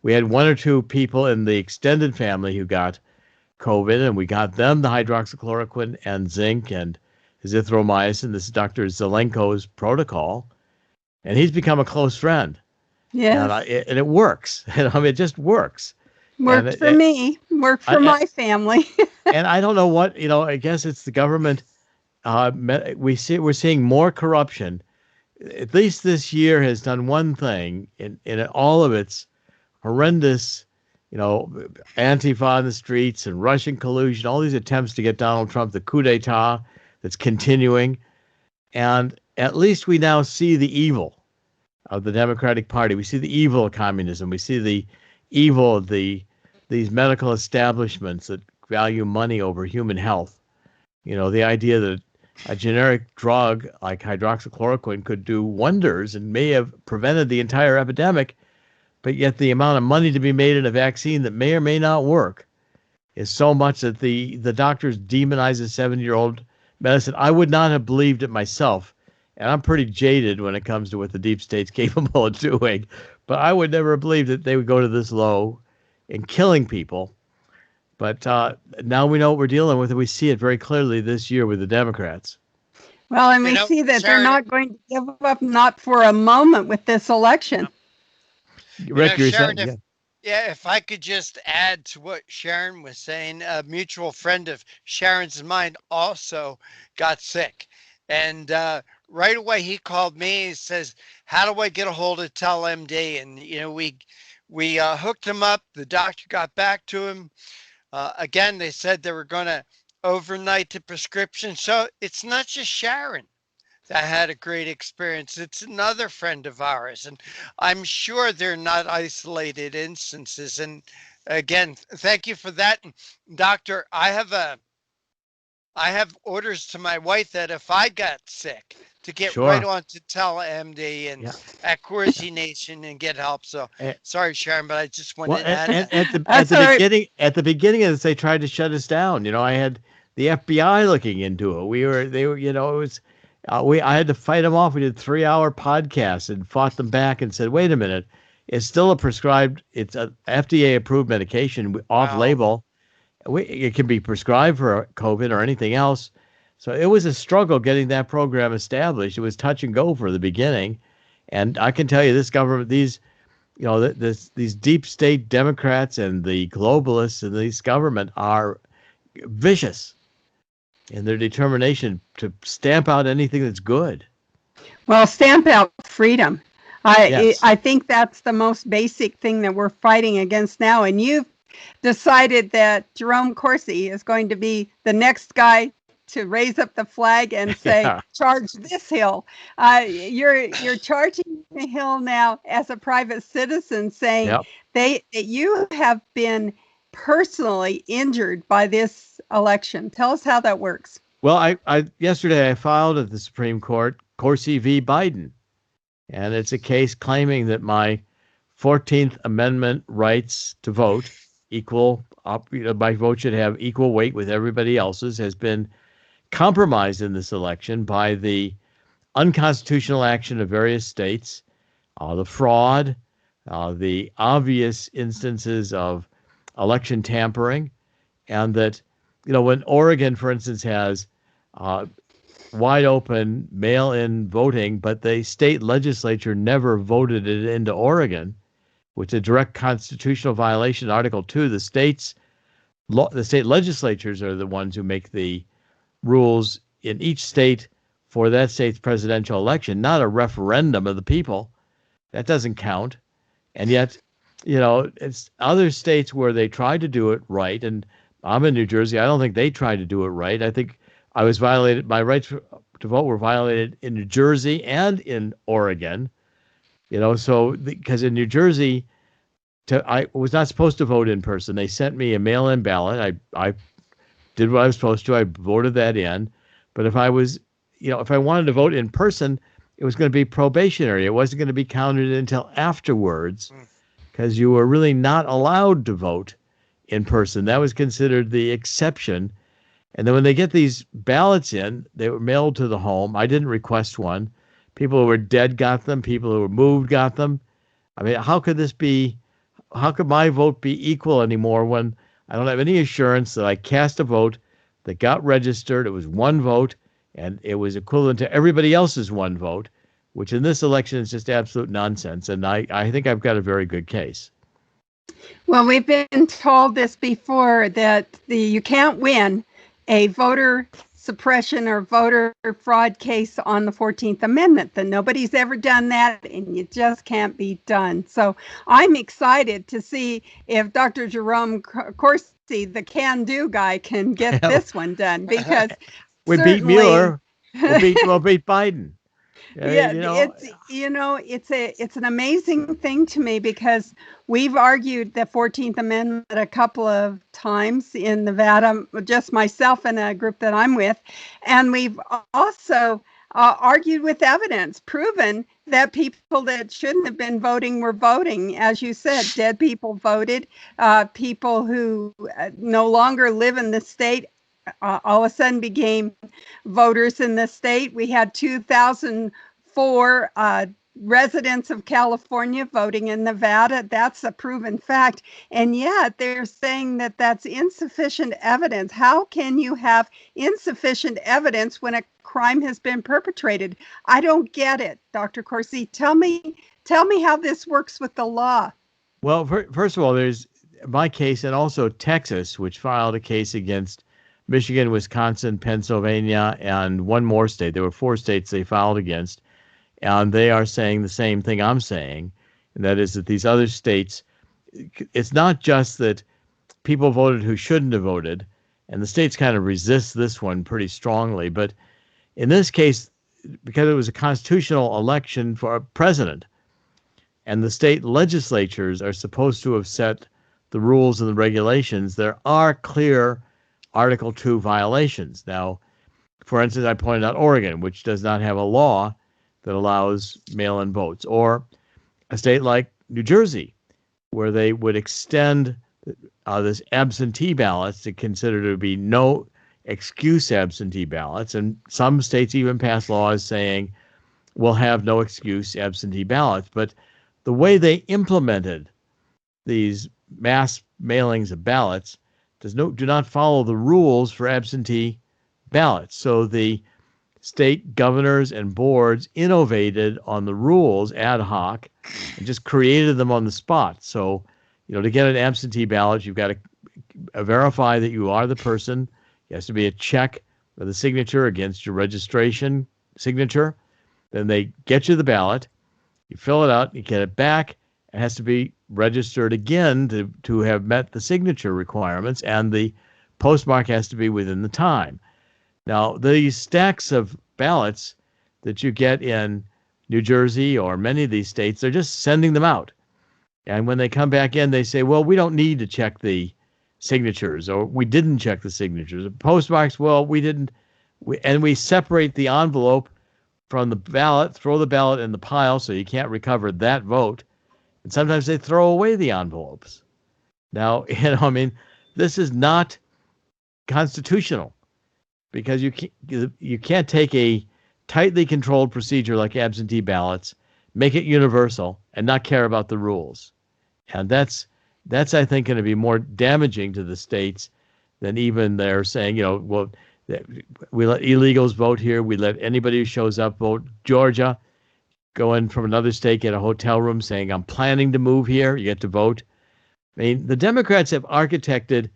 we had one or two people in the extended family who got COVID, and we got them the hydroxychloroquine and zinc and azithromycin. This is Dr. Zelenko's protocol, and he's become a close friend. Yes. And it works. I mean, it just works. Worked for me. Worked for my family. And I don't know what, I guess it's the government. We're seeing more corruption. At least this year has done one thing in all of its horrendous, Antifa in the streets and Russian collusion, all these attempts to get Donald Trump, the coup d'etat that's continuing. And at least we now see the evil of the Democratic Party. We see the evil of communism. We see the evil of these medical establishments that value money over human health. The idea that a generic drug like hydroxychloroquine could do wonders and may have prevented the entire epidemic, but yet the amount of money to be made in a vaccine that may or may not work is so much that the doctors demonize a 70-year-old medicine. I would not have believed it myself, and I'm pretty jaded when it comes to what the deep state's capable of doing, but I would never have believed that they would go to this low in killing people. But now we know what we're dealing with, and we see it very clearly this year with the Democrats. Well, and we see that they're not going to give up, not for a moment, with this election. Rick, you're Sharon, saying, if I could just add to what Sharon was saying, a mutual friend of Sharon's and mine also got sick. And right away he called me. He says, how do I get a hold of TeleMD? And, we hooked him up. The doctor got back to him. Again, they said they were going to overnight the prescription. So it's not just Sharon that had a great experience. It's another friend of ours. And I'm sure they're not isolated instances. And again, thank you for that. And Doctor, I have orders to my wife that if I got sick, to get right on to TeleMD and at Corsi Nation and get help. So sorry, Sharon, but I just wanted to add that. At the beginning of this, they tried to shut us down. I had the FBI looking into it. I had to fight them off. We did 3-hour podcasts and fought them back and said, wait a minute, it's still it's an FDA approved medication off label. It can be prescribed for COVID or anything else. So it was a struggle getting that program established. It was touch and go for the beginning. And I can tell you this government, these deep state Democrats and the globalists in this government are vicious in their determination to stamp out anything that's good. Well, stamp out freedom. I think that's the most basic thing that we're fighting against now. And you've decided that Jerome Corsi is going to be the next guy to raise up the flag and say, charge this hill. You're charging the hill now as a private citizen, saying that you have been personally injured by this election. Tell us how that works. Well, yesterday I filed at the Supreme Court Corsi v. Biden, and it's a case claiming that my 14th Amendment rights to vote, my vote should have equal weight with everybody else's, has been compromised in this election by the unconstitutional action of various states, the fraud, the obvious instances of election tampering, and that, when Oregon, for instance, has wide open mail-in voting, but the state legislature never voted it into Oregon, which is a direct constitutional violation. Article 2, the state legislatures are the ones who make the rules in each state for that state's presidential election, not a referendum of the people. That doesn't count. And yet, it's other states where they tried to do it right. And I'm in New Jersey. I don't think they tried to do it right. I think I was violated. My rights to vote were violated in New Jersey and in Oregon. So because in New Jersey, I was not supposed to vote in person. They sent me a mail-in ballot. I did what I was supposed to. I voted that in. But if I was, if I wanted to vote in person, it was going to be probationary. It wasn't going to be counted until afterwards, because you were really not allowed to vote in person. That was considered the exception. And then when they get these ballots in, they were mailed to the home. I didn't request one. People who were dead got them. People who were moved got them. I mean, how could my vote be equal anymore when I don't have any assurance that I cast a vote that got registered? It was one vote, and it was equivalent to everybody else's one vote, which in this election is just absolute nonsense. And I think I've got a very good case. Well, we've been told this before, that you can't win a voter suppression or voter fraud case on the 14th Amendment, that nobody's ever done that, and you just can't be done. So I'm excited to see if Dr. Jerome Corsi, the can-do guy, can get this one done, because we beat Mueller, we'll beat Biden. Yeah, it's an amazing thing to me, because we've argued the 14th Amendment a couple of times in Nevada, just myself and a group that I'm with, and we've also argued with evidence, proven that people that shouldn't have been voting were voting. As you said, dead people voted, people who no longer live in the state all of a sudden became voters in the state. We had 2004 residents of California voting in Nevada. That's a proven fact. And yet they're saying that that's insufficient evidence. How can you have insufficient evidence when a crime has been perpetrated? I don't get it. Dr. Corsi, tell me how this works with the law. Well, first of all, there's my case, and also Texas, which filed a case against Michigan, Wisconsin, Pennsylvania, and one more state. There were 4 states they filed against, and they are saying the same thing I'm saying, and that is that these other states, it's not just that people voted who shouldn't have voted, and the states kind of resist this one pretty strongly, but in this case, because it was a constitutional election for a president, and the state legislatures are supposed to have set the rules and the regulations, there are clear Article 2 violations. Now, for instance, I pointed out Oregon, which does not have a law that allows mail-in votes, or a state like New Jersey, where they would extend this absentee ballots to consider to be no excuse absentee ballots. And some states even pass laws saying we'll have no excuse absentee ballots. But the way they implemented these mass mailings of ballots do not follow the rules for absentee ballots. So the state governors and boards innovated on the rules ad hoc and just created them on the spot. So, to get an absentee ballot, you've got to verify that you are the person. It has to be a check with a signature against your registration signature. Then they get you the ballot, you fill it out, you get it back. It has to be registered again to have met the signature requirements, and the postmark has to be within the time. Now, these stacks of ballots that you get in New Jersey or many of these states, they're just sending them out. And when they come back in, they say, well, we don't need to check the signatures, or we didn't check the signatures. Postmarks, well, we didn't. And we separate the envelope from the ballot, throw the ballot in the pile so you can't recover that vote. And sometimes they throw away the envelopes. Now, this is not constitutional, because you can't take a tightly controlled procedure like absentee ballots, make it universal, and not care about the rules. And that's I think, going to be more damaging to the states than even they're saying, We let illegals vote here. We let anybody who shows up vote. Georgia, go in from another state, get a hotel room saying, I'm planning to move here. You get to vote. I mean, the Democrats have architected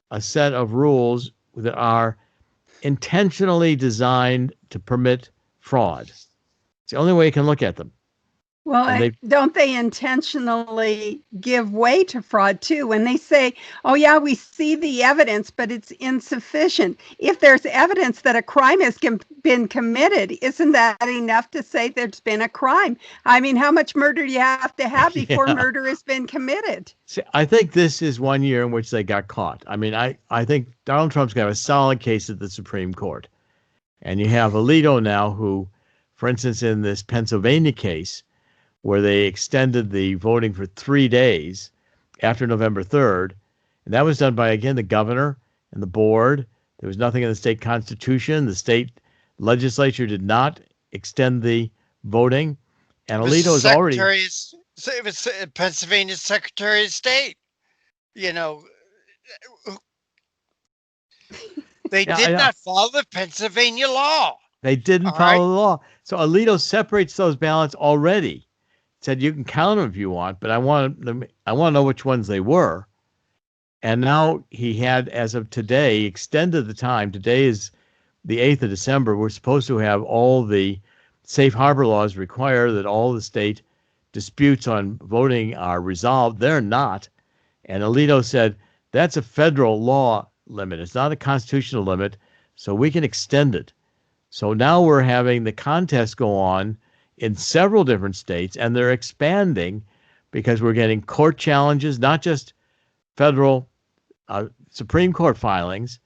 a set of rules that are intentionally designed to permit fraud. It's the only way you can look at them. Well, don't they intentionally give way to fraud too when they say, oh yeah, we see the evidence, but it's insufficient? If there's evidence that a crime has been committed, isn't that enough to say there's been a crime? I mean, how much murder do you have to have before murder has been committed? See, I think this is one year in which they got caught. I mean, I think Donald Trump's got a solid case at the Supreme Court. And you have Alito now who, for instance, in this Pennsylvania case, where they extended the voting for 3 days after November 3rd. And that was done by, again, the governor and the board. There was nothing in the state constitution. The state legislature did not extend the voting. And Alito is already... It was Pennsylvania's Secretary of State. You know, they did not follow the Pennsylvania law. They didn't follow the law. So Alito separates those ballots already. Said you can count them if you want, but I want to know which ones they were. And now he had, as of today, extended the time. Today is the 8th of December. We're supposed to have all the safe harbor laws require that all the state disputes on voting are resolved. They're not. And Alito said that's a federal law limit. It's not a constitutional limit, so we can extend it. So now we're having the contest go on in several different states, and they're expanding because we're getting court challenges, not just federal Supreme Court filings.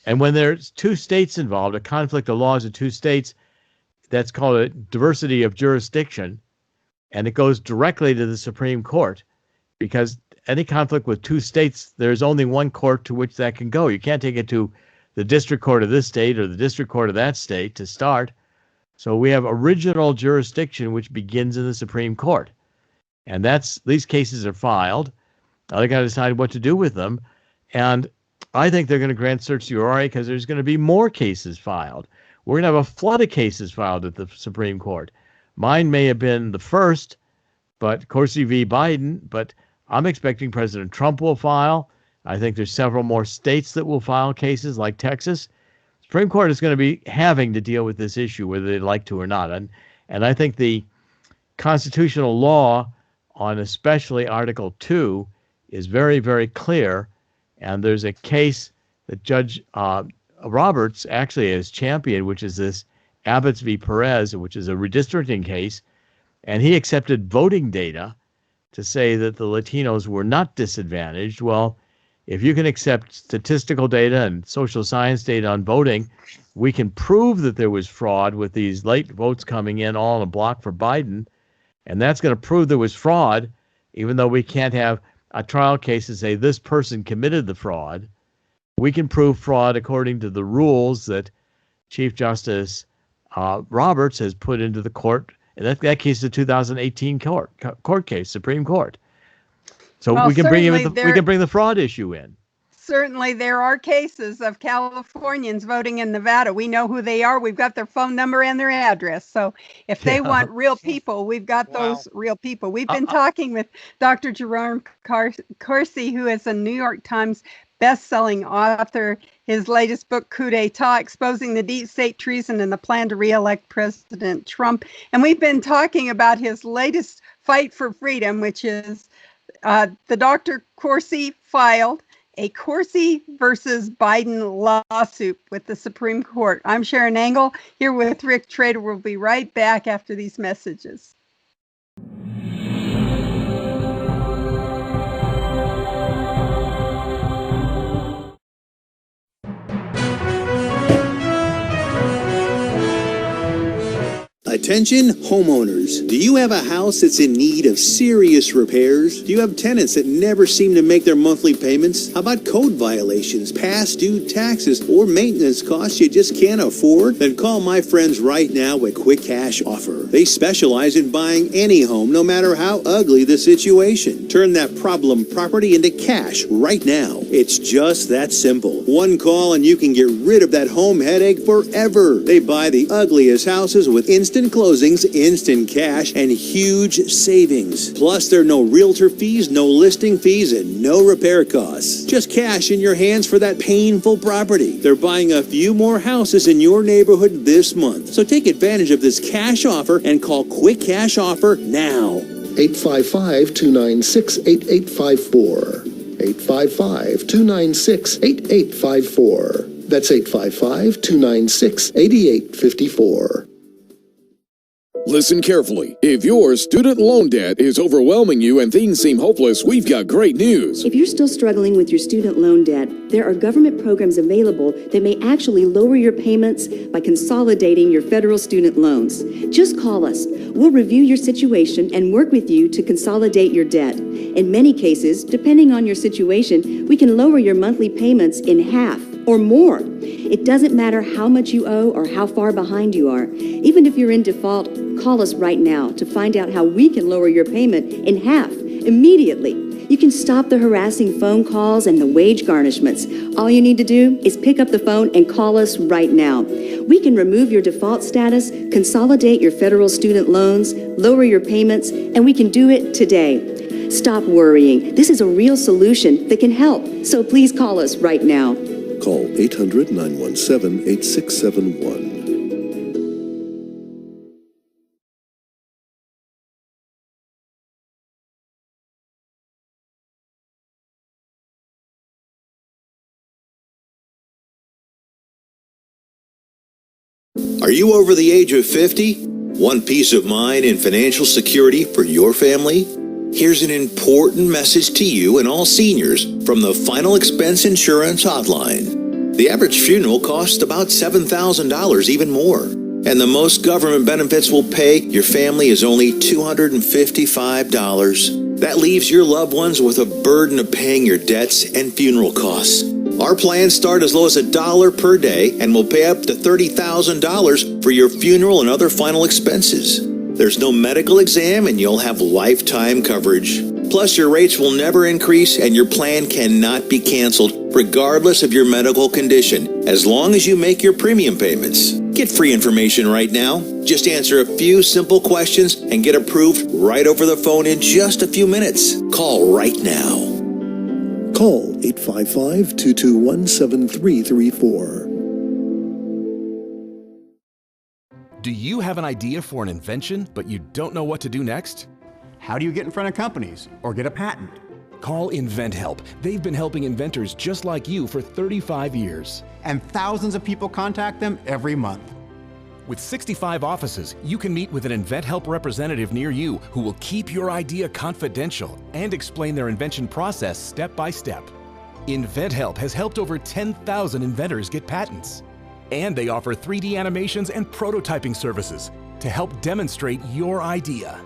And when there's two states involved, a conflict of laws of two states, that's called a diversity of jurisdiction, and it goes directly to the Supreme Court because any conflict with two states, there's only one court to which that can go. You can't take it to the district court of this state or the district court of that state to start. So we have original jurisdiction, which begins in the Supreme Court. And these cases are filed. Now they got to decide what to do with them. And I think they're going to grant certiorari because there's going to be more cases filed. We're going to have a flood of cases filed at the Supreme Court. Mine may have been the first, but Corsi v. Biden, but I'm expecting President Trump will file. I think there's several more states that will file cases like Texas. Supreme Court is going to be having to deal with this issue whether they'd like to or not. And I think the constitutional law on especially Article 2 is very, very clear. And there's a case that Judge Roberts actually has championed, which is this Abbots v. Perez, which is a redistricting case. And he accepted voting data to say that the Latinos were not disadvantaged. Well, if you can accept statistical data and social science data on voting, we can prove that there was fraud with these late votes coming in all in a block for Biden. And that's going to prove there was fraud, even though we can't have a trial case to say this person committed the fraud. We can prove fraud according to the rules that Chief Justice Roberts has put into the court. And that case is a 2018 court case, Supreme Court. So we can bring the fraud issue in. Certainly, there are cases of Californians voting in Nevada. We know who they are. We've got their phone number and their address. So if they want real people, we've got those real people. We've been talking with Dr. Jerome Corsi, who is a New York Times best-selling author. His latest book, Coup d'etat, exposing the deep state treason and the plan to re-elect President Trump. And we've been talking about his latest fight for freedom, which is the Dr. Corsi filed a Corsi versus Biden lawsuit with the Supreme Court. I'm Sharon Engel here with Rick Trader. We'll be right back after these messages. Attention homeowners. Do you have a house that's in need of serious repairs? Do you have tenants that never seem to make their monthly payments? How about code violations, past due taxes, or maintenance costs you just can't afford? Then call my friends right now at Quick Cash Offer. They specialize in buying any home, no matter how ugly the situation. Turn that problem property into cash right now. It's just that simple. One call and you can get rid of that home headache forever. They buy the ugliest houses with instant closings, instant cash, and huge savings. Plus, there are no realtor fees, no listing fees, and no repair costs. Just cash in your hands for that painful property. They're buying a few more houses in your neighborhood this month. So take advantage of this cash offer and call Quick Cash Offer now. 855-296-8854. 855-296-8854. That's 855-296-8854. Listen carefully. If your student loan debt is overwhelming you and things seem hopeless, we've got great news. If you're still struggling with your student loan debt, there are government programs available that may actually lower your payments by consolidating your federal student loans. Just call us. We'll review your situation and work with you to consolidate your debt. In many cases, depending on your situation, we can lower your monthly payments in half or more. It doesn't matter how much you owe or how far behind you are. Even if you're in default, call us right now to find out how we can lower your payment in half immediately. You can stop the harassing phone calls and the wage garnishments. All you need to do is pick up the phone and call us right now. We can remove your default status, consolidate your federal student loans, lower your payments, and we can do it today. Stop worrying. This is a real solution that can help. So please call us right now. Call 800-917-8671. Are you over the age of 50? Want peace of mind and financial security for your family? Here's an important message to you and all seniors from the Final Expense Insurance Hotline. The average funeral costs about $7,000, even more. And the most government benefits will pay your family is only $255. That leaves your loved ones with a burden of paying your debts and funeral costs. Our plans start as low as $1 per day and will pay up to $30,000 for your funeral and other final expenses. There's no medical exam and you'll have lifetime coverage. Plus, your rates will never increase and your plan cannot be canceled regardless of your medical condition, as long as you make your premium payments. Get free information right now. Just answer a few simple questions and get approved right over the phone in just a few minutes. Call right now. Call 855-221-7334. Do you have an idea for an invention, but you don't know what to do next? How do you get in front of companies or get a patent? Call InventHelp. They've been helping inventors just like you for 35 years. And thousands of people contact them every month. With 65 offices, you can meet with an InventHelp representative near you who will keep your idea confidential and explain their invention process step by step. InventHelp has helped over 10,000 inventors get patents. And they offer 3D animations and prototyping services to help demonstrate your idea.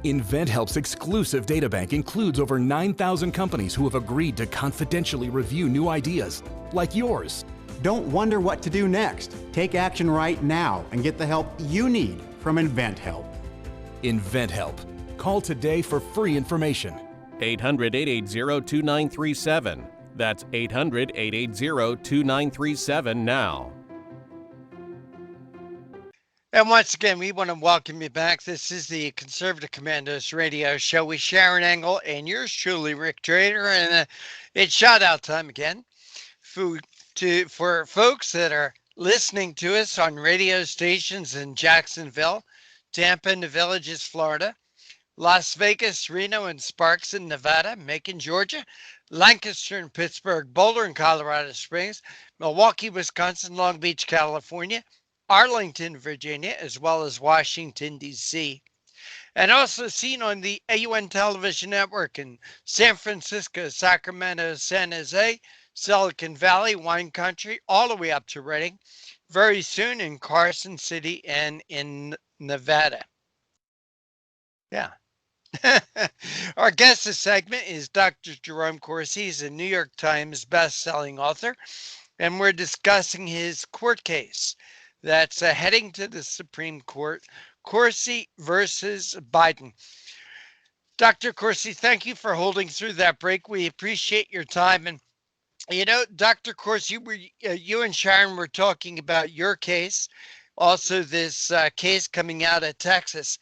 InventHelp's exclusive databank includes over 9,000 companies who have agreed to confidentially review new ideas, like yours. Don't wonder what to do next. Take action right now and get the help you need from InventHelp. InventHelp. Call today for free information. 800-880-2937. That's 800-880-2937 now. And once again, we want to welcome you back. This is the Conservative Commandos radio show with Sharon Engel and yours truly, Rick Trader. And it's shout out time again for folks that are listening to us on radio stations in Jacksonville, Tampa and the Villages, Florida, Las Vegas, Reno, and Sparks in Nevada, Macon, Georgia, Lancaster and Pittsburgh, Boulder and Colorado Springs, Milwaukee, Wisconsin, Long Beach, California, Arlington, Virginia, as well as Washington, D.C. And also seen on the AUN Television Network in San Francisco, Sacramento, San Jose, Silicon Valley, Wine Country, all the way up to Redding. Very soon in Carson City and in Nevada. Yeah. Our guest this segment is Dr. Jerome Corsi. He's a New York Times best-selling author, and we're discussing his court case that's heading to the Supreme Court, Corsi versus Biden. Dr. Corsi, thank you for holding through that break. We appreciate your time. And, you know, Dr. Corsi, you and Sharon were talking about your case. Also, this case coming out of Texas.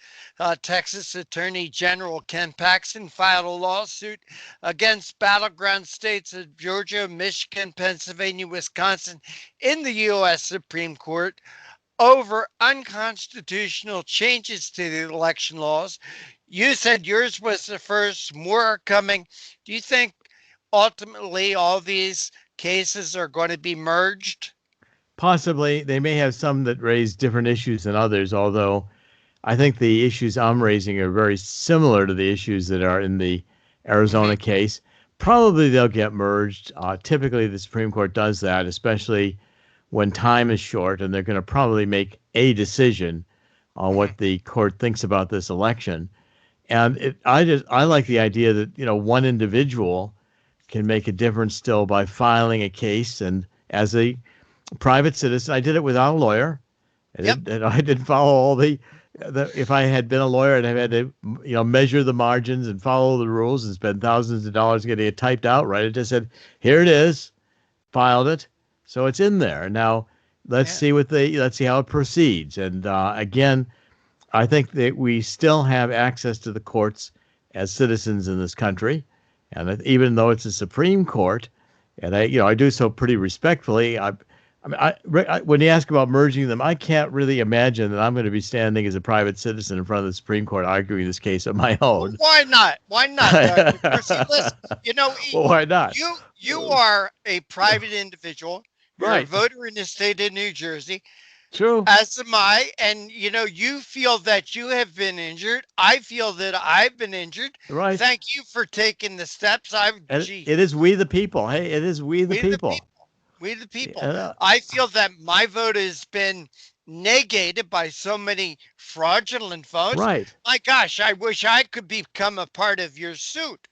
Texas Attorney General Ken Paxton filed a lawsuit against battleground states of Georgia, Michigan, Pennsylvania, Wisconsin in the U.S. Supreme Court over unconstitutional changes to the election laws. You said yours was the first, more are coming. Do you think ultimately all these cases are going to be merged? Possibly. They may have some that raise different issues than others, although I think the issues I'm raising are very similar to the issues that are in the Arizona case. Probably they'll get merged. Typically, the Supreme Court does that, especially when time is short, and they're going to probably make a decision on what the court thinks about this election. And I like the idea that, you know, one individual can make a difference still by filing a case, and as a private citizen, I did it without a lawyer, and I didn't follow all the. If I had been a lawyer, I'd have had to, you know, measure the margins and follow the rules and spend thousands of dollars getting it typed out right. It just said, "Here it is," filed it, so it's in there. Now let's see how it proceeds. And again, I think that we still have access to the courts as citizens in this country, and even though it's a Supreme Court, and I do so pretty respectfully. When you ask about merging them, I can't really imagine that I'm going to be standing as a private citizen in front of the Supreme Court arguing this case on my own. Why not? Why not, Dr. Corsi? Listen, you know, well, why not? You are a private individual. You're right. a voter in the state of New Jersey. True. As am I. And, you know, you feel that you have been injured. I feel that I've been injured. Right. Thank you for taking the steps. It is we the people. Hey, it is we the people. We the people. I feel that my vote has been negated by so many fraudulent votes. Right. My gosh, I wish I could become a part of your suit.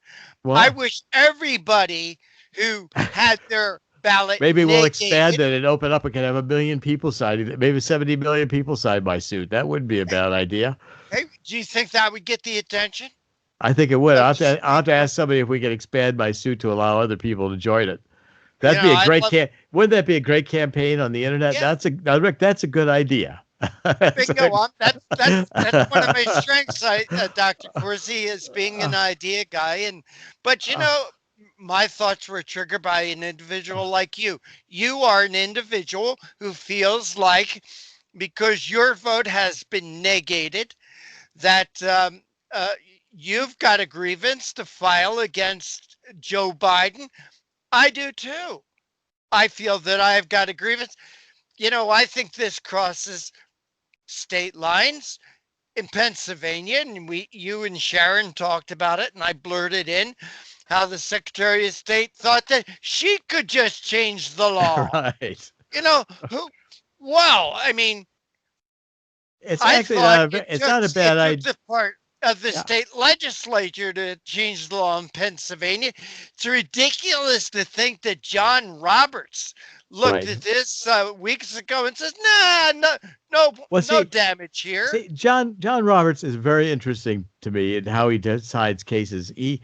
Well, I wish everybody who had their ballot maybe negated, we'll expand it and open up and can have 1 million people signing. Maybe 70 million people sign my suit. That wouldn't be a bad idea. Hey, do you think that would get the attention? I think it would. I'll have to ask somebody if we can expand my suit to allow other people to join it. That'd be a great wouldn't that be a great campaign on the internet? Yeah. Rick, that's a good idea. Bingo. That's one of my strengths, Dr. Corsi, is being an idea guy. But you know, my thoughts were triggered by an individual like you. You are an individual who feels like because your vote has been negated, that you've got a grievance to file against Joe Biden. I do too. I feel that I've got a grievance. You know, I think this crosses state lines in Pennsylvania, and you and Sharon talked about it, and I blurted in how the Secretary of State thought that she could just change the law. Right. You know, well, I mean, it's actually it's not a bad idea. Part of the state legislature to change the law in Pennsylvania. It's ridiculous to think that John Roberts looked at this weeks ago and says, no damage here. See, John Roberts is very interesting to me in how he decides cases. He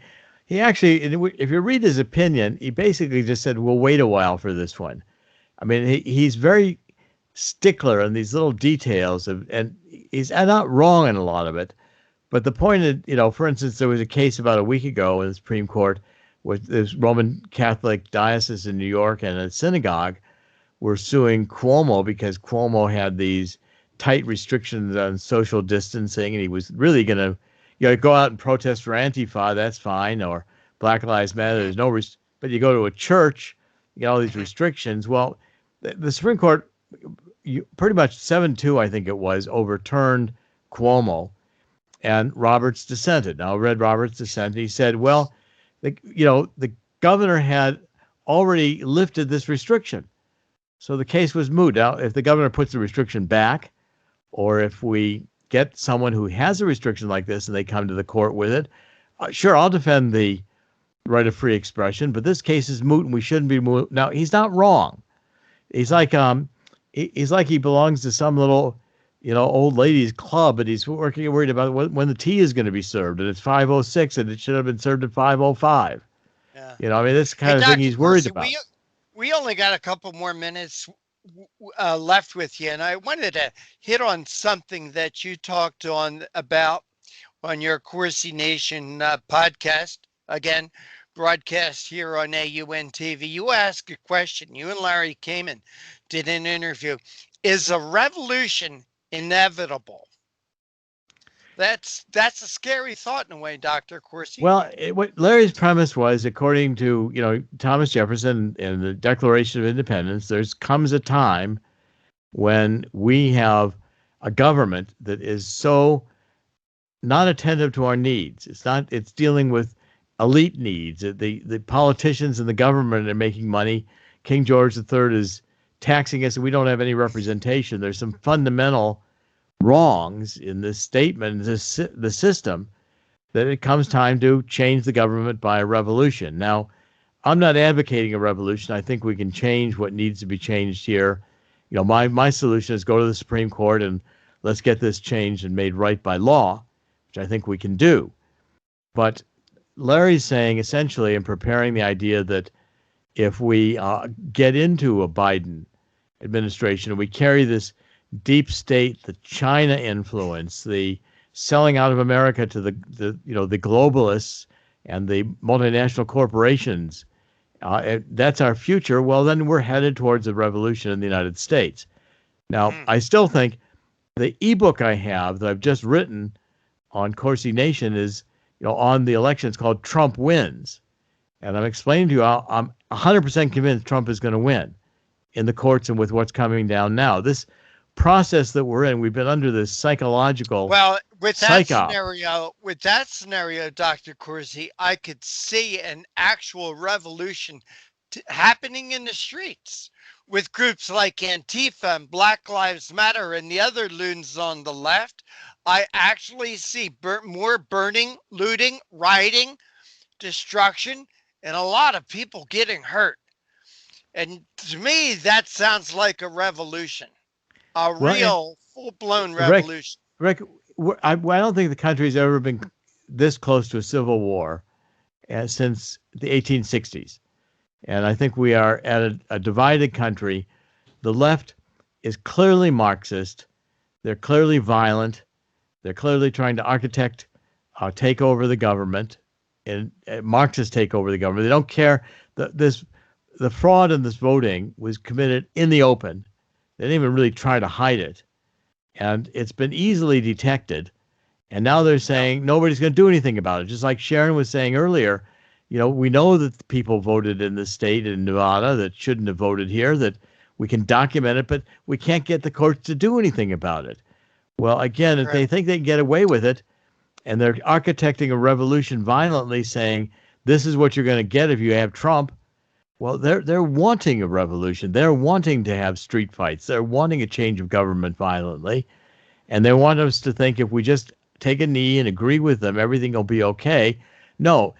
actually, if you read his opinion, he basically just said, we'll wait a while for this one. I mean, he's very stickler on these little details, and he's not wrong in a lot of it. But the point is, you know, for instance, there was a case about a week ago in the Supreme Court with this Roman Catholic diocese in New York and a synagogue were suing Cuomo because Cuomo had these tight restrictions on social distancing, and he was really going to, you know, go out and protest for Antifa, that's fine, or Black Lives Matter, there's no but you go to a church, you get all these restrictions. Well, the Supreme Court, pretty much 7-2, I think it was, overturned Cuomo. And Roberts dissented. Now, I read Roberts' dissent. He said, well, the governor had already lifted this restriction. So the case was moot. Now, if the governor puts the restriction back, or if we get someone who has a restriction like this and they come to the court with it, sure, I'll defend the right of free expression, but this case is moot and we shouldn't be moot. Now, he's not wrong. He's like he belongs to some little, old ladies club, and he's worried about when the tea is going to be served, and it's 5:06, and it should have been served at 5:05. Yeah. This kind of thing he's worried about. We only got a couple more minutes left with you, and I wanted to hit on something that you talked about on your Corsi Nation podcast. Again, broadcast here on AUN TV. You asked a question. You and Larry Kamen did an interview. Is a revolution inevitable? That's a scary thought in a way, Dr. Corsi. Well, what Larry's premise was, according to Thomas Jefferson and the Declaration of Independence, comes a time when we have a government that is so not attentive to our needs. It's dealing with elite needs. The politicians and the government are making money. King George III is taxing us, and we don't have any representation. There's some fundamental wrongs in this statement, the system, that it comes time to change the government by a revolution. Now, I'm not advocating a revolution. I think we can change what needs to be changed here. My solution is go to the Supreme Court and let's get this changed and made right by law, which I think we can do. But Larry's saying essentially and preparing the idea that if we get into a Biden administration and we carry this deep state, the China influence, the selling out of America to the globalists and the multinational corporations, that's our future. Well, then we're headed towards a revolution in the United States. Now, I still think the ebook I have that I've just written on Corsi Nation is on the election. It's called Trump Wins. And I'm explaining to you, I'm 100% convinced Trump is going to win in the courts and with what's coming down now. This process that we're in, we've been under this psychological with that scenario, Dr. Corsi, I could see an actual revolution happening in the streets with groups like Antifa and Black Lives Matter and the other loons on the left. I actually see more burning, looting, rioting, destruction, and a lot of people getting hurt. And to me, that sounds like a revolution, real full-blown revolution. Rick, I don't think the country's ever been this close to a civil war since the 1860s. And I think we are at a divided country. The left is clearly Marxist. They're clearly violent. They're clearly trying to architect take over the government, and Marxists take over the government. They don't care. The fraud in this voting was committed in the open. They didn't even really try to hide it. And it's been easily detected. And now they're saying nobody's going to do anything about it. Just like Sharon was saying earlier, we know that people voted in the state in Nevada that shouldn't have voted here, that we can document it, but we can't get the courts to do anything about it. Well, again, if they think they can get away with it, and they're architecting a revolution violently, saying this is what you're going to get if you have Trump, well, they're wanting a revolution. They're wanting to have street fights. They're wanting a change of government violently, and they want us to think if we just take a knee and agree with them, everything will be okay. No,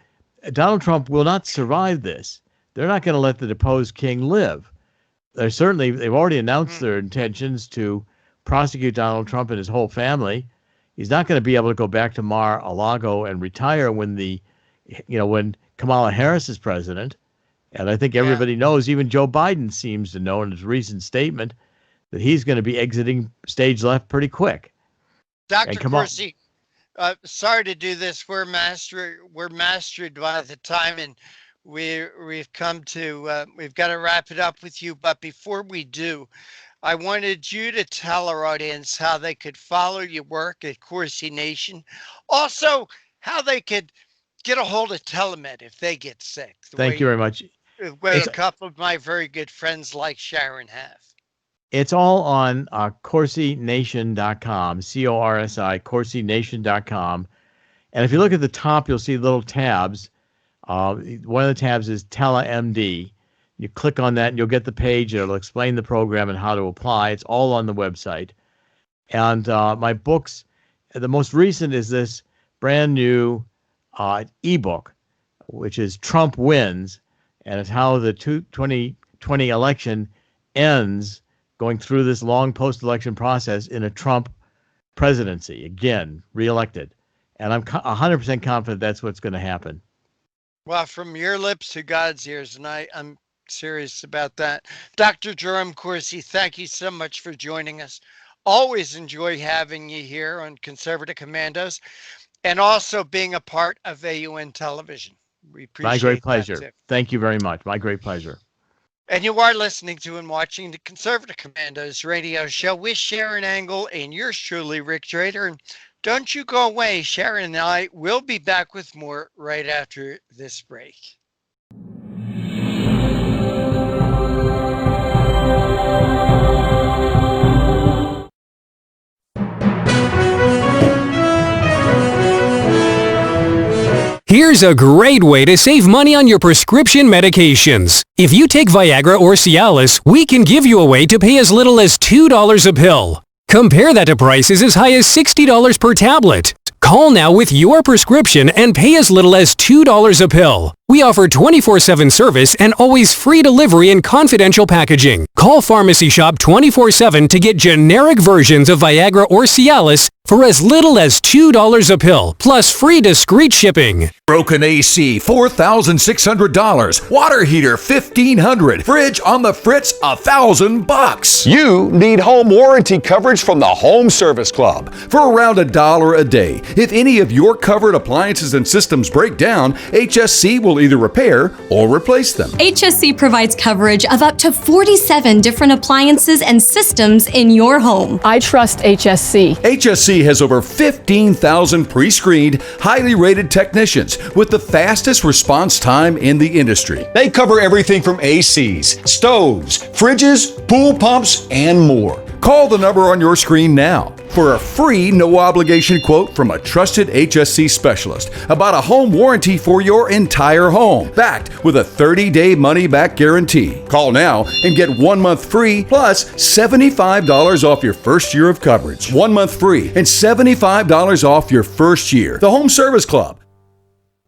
Donald Trump will not survive this. They're not going to let the deposed king live. They've already announced their intentions to prosecute Donald Trump and his whole family. He's not going to be able to go back to Mar-a-Lago and retire when when Kamala Harris is president. And I think everybody knows, even Joe Biden seems to know in his recent statement, that he's going to be exiting stage left pretty quick. Dr. Corsi, sorry to do this. We're mastered by the time, and we've come to we've got to wrap it up with you. But before we do, I wanted you to tell our audience how they could follow your work at Corsi Nation. Also, how they could get a hold of Telemed if they get sick. Thank you very much. A couple of my very good friends like Sharon have. It's all on CorsiNation.com, C-O-R-S-I, CorsiNation.com. And if you look at the top, you'll see little tabs. One of the tabs is TeleMD. You click on that and you'll get the page. It'll explain the program and how to apply. It's all on the website. And my books, the most recent is this brand new ebook, which is Trump Wins, and it's how the 2020 election ends, going through this long post-election process in a Trump presidency, again, reelected. And I'm 100% confident that's what's going to happen. Well, from your lips to God's ears, and I'm serious about that. Dr. Jerome Corsi, thank you so much for joining us. Always enjoy having you here on Conservative Commandos, and also being a part of AUN Television. We appreciate My great pleasure. That too. Thank you very much. My great pleasure. And you are listening to and watching the Conservative Commandos radio show with Sharon Angle and yours truly, Rick Trader. And don't you go away. Sharon and I will be back with more right after this break. Here's a great way to save money on your prescription medications. If you take Viagra or Cialis, we can give you a way to pay as little as $2 a pill. Compare that to prices as high as $60 per tablet. Call now with your prescription and pay as little as $2 a pill. We offer 24/7 service and always free delivery and confidential packaging. Call Pharmacy Shop 24/7 to get generic versions of Viagra or Cialis for as little as $2 a pill, plus free discreet shipping. Broken AC, $4,600. Water heater, $1,500. Fridge on the fritz, $1,000. You need home warranty coverage from the Home Service Club for around $1 a day. If any of your covered appliances and systems break down, HSC will either repair or replace them. HSC provides coverage of up to 47 different appliances and systems in your home. I trust HSC. HSC has over 15,000 pre-screened, highly rated technicians with the fastest response time in the industry. They cover everything from ACs, stoves, fridges, pool pumps, and more. Call the number on your screen now for a free no-obligation quote from a trusted HSC specialist about a home warranty for your entire home, backed with a 30-day money-back guarantee. Call now and get 1 month free plus $75 off your first year of coverage. 1 month free and $75 off your first year. The Home Service Club.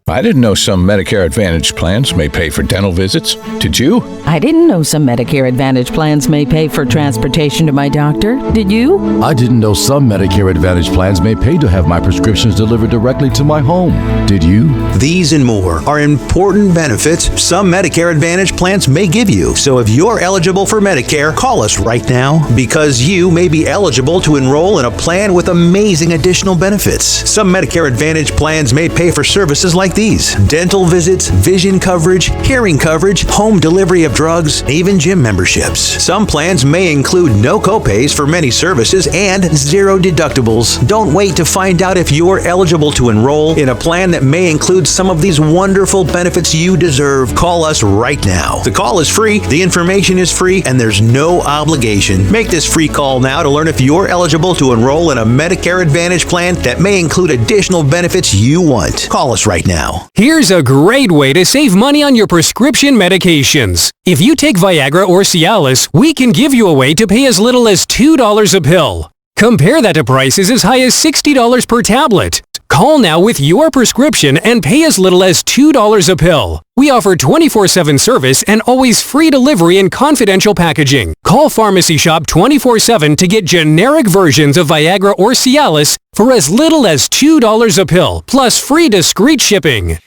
I didn't know some Medicare Advantage plans may pay for dental visits. Did you? I didn't know some Medicare Advantage plans may pay for transportation to my doctor. Did you? I didn't know some Medicare Advantage plans may pay to have my prescriptions delivered directly to my home. Did you? These and more are important benefits some Medicare Advantage plans may give you. So if you're eligible for Medicare, call us right now because you may be eligible to enroll in a plan with amazing additional benefits. Some Medicare Advantage plans may pay for services like these: dental visits, vision coverage, hearing coverage, home delivery of drugs, even gym memberships. Some plans may include no copays for many services and zero deductibles. Don't wait to find out if you're eligible to enroll in a plan that may include some of these wonderful benefits you deserve. Call us right now. The call is free, the information is free, and there's no obligation. Make this free call now to learn if you're eligible to enroll in a Medicare Advantage plan that may include additional benefits you want. Call us right now. Here's a great way to save money on your prescription medications. If you take Viagra or Cialis, we can give you a way to pay as little as $2 a pill. Compare that to prices as high as $60 per tablet. Call now with your prescription and pay as little as $2 a pill. We offer 24/7 service and always free delivery and confidential packaging. Call Pharmacy Shop 24/7 to get generic versions of Viagra or Cialis for as little as $2 a pill, plus free discreet shipping.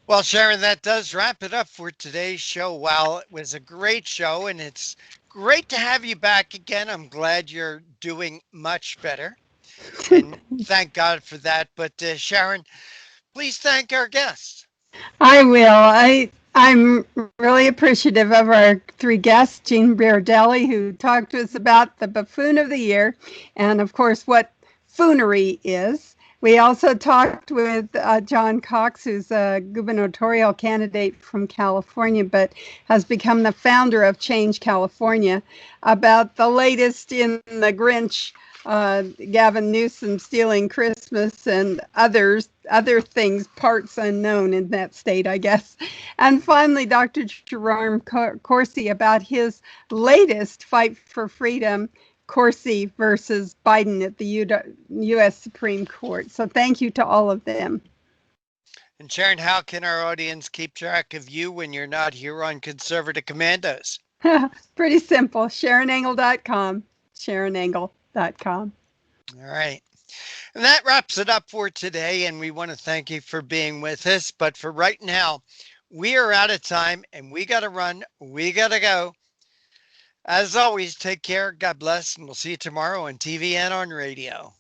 Well, Sharon, that does wrap it up for today's show. Wow, it was a great show, and it's great to have you back again. I'm glad you're doing much better. And thank God for that. But Sharon, please thank our guests. I will. I'm really appreciative of our three guests, Jean Berardelli, who talked to us about the Buffoon of the Year, and of course what foonery is. We also talked with John Cox, who's a gubernatorial candidate from California, but has become the founder of Change California, about the latest in the Grinch, Gavin Newsom stealing Christmas and other things, parts unknown in that state, I guess. And finally, Dr. Jerome Corsi about his latest fight for freedom Corsi versus Biden at the U.S. Supreme Court. So thank you to all of them. And Sharon, how can our audience keep track of you when you're not here on Conservative Commandos? Pretty simple. SharonEngle.com. SharonEngle.com. All right. And that wraps it up for today. And we want to thank you for being with us. But for right now, we are out of time and we got to run. We got to go. As always, take care. God bless. And we'll see you tomorrow on TV and on radio.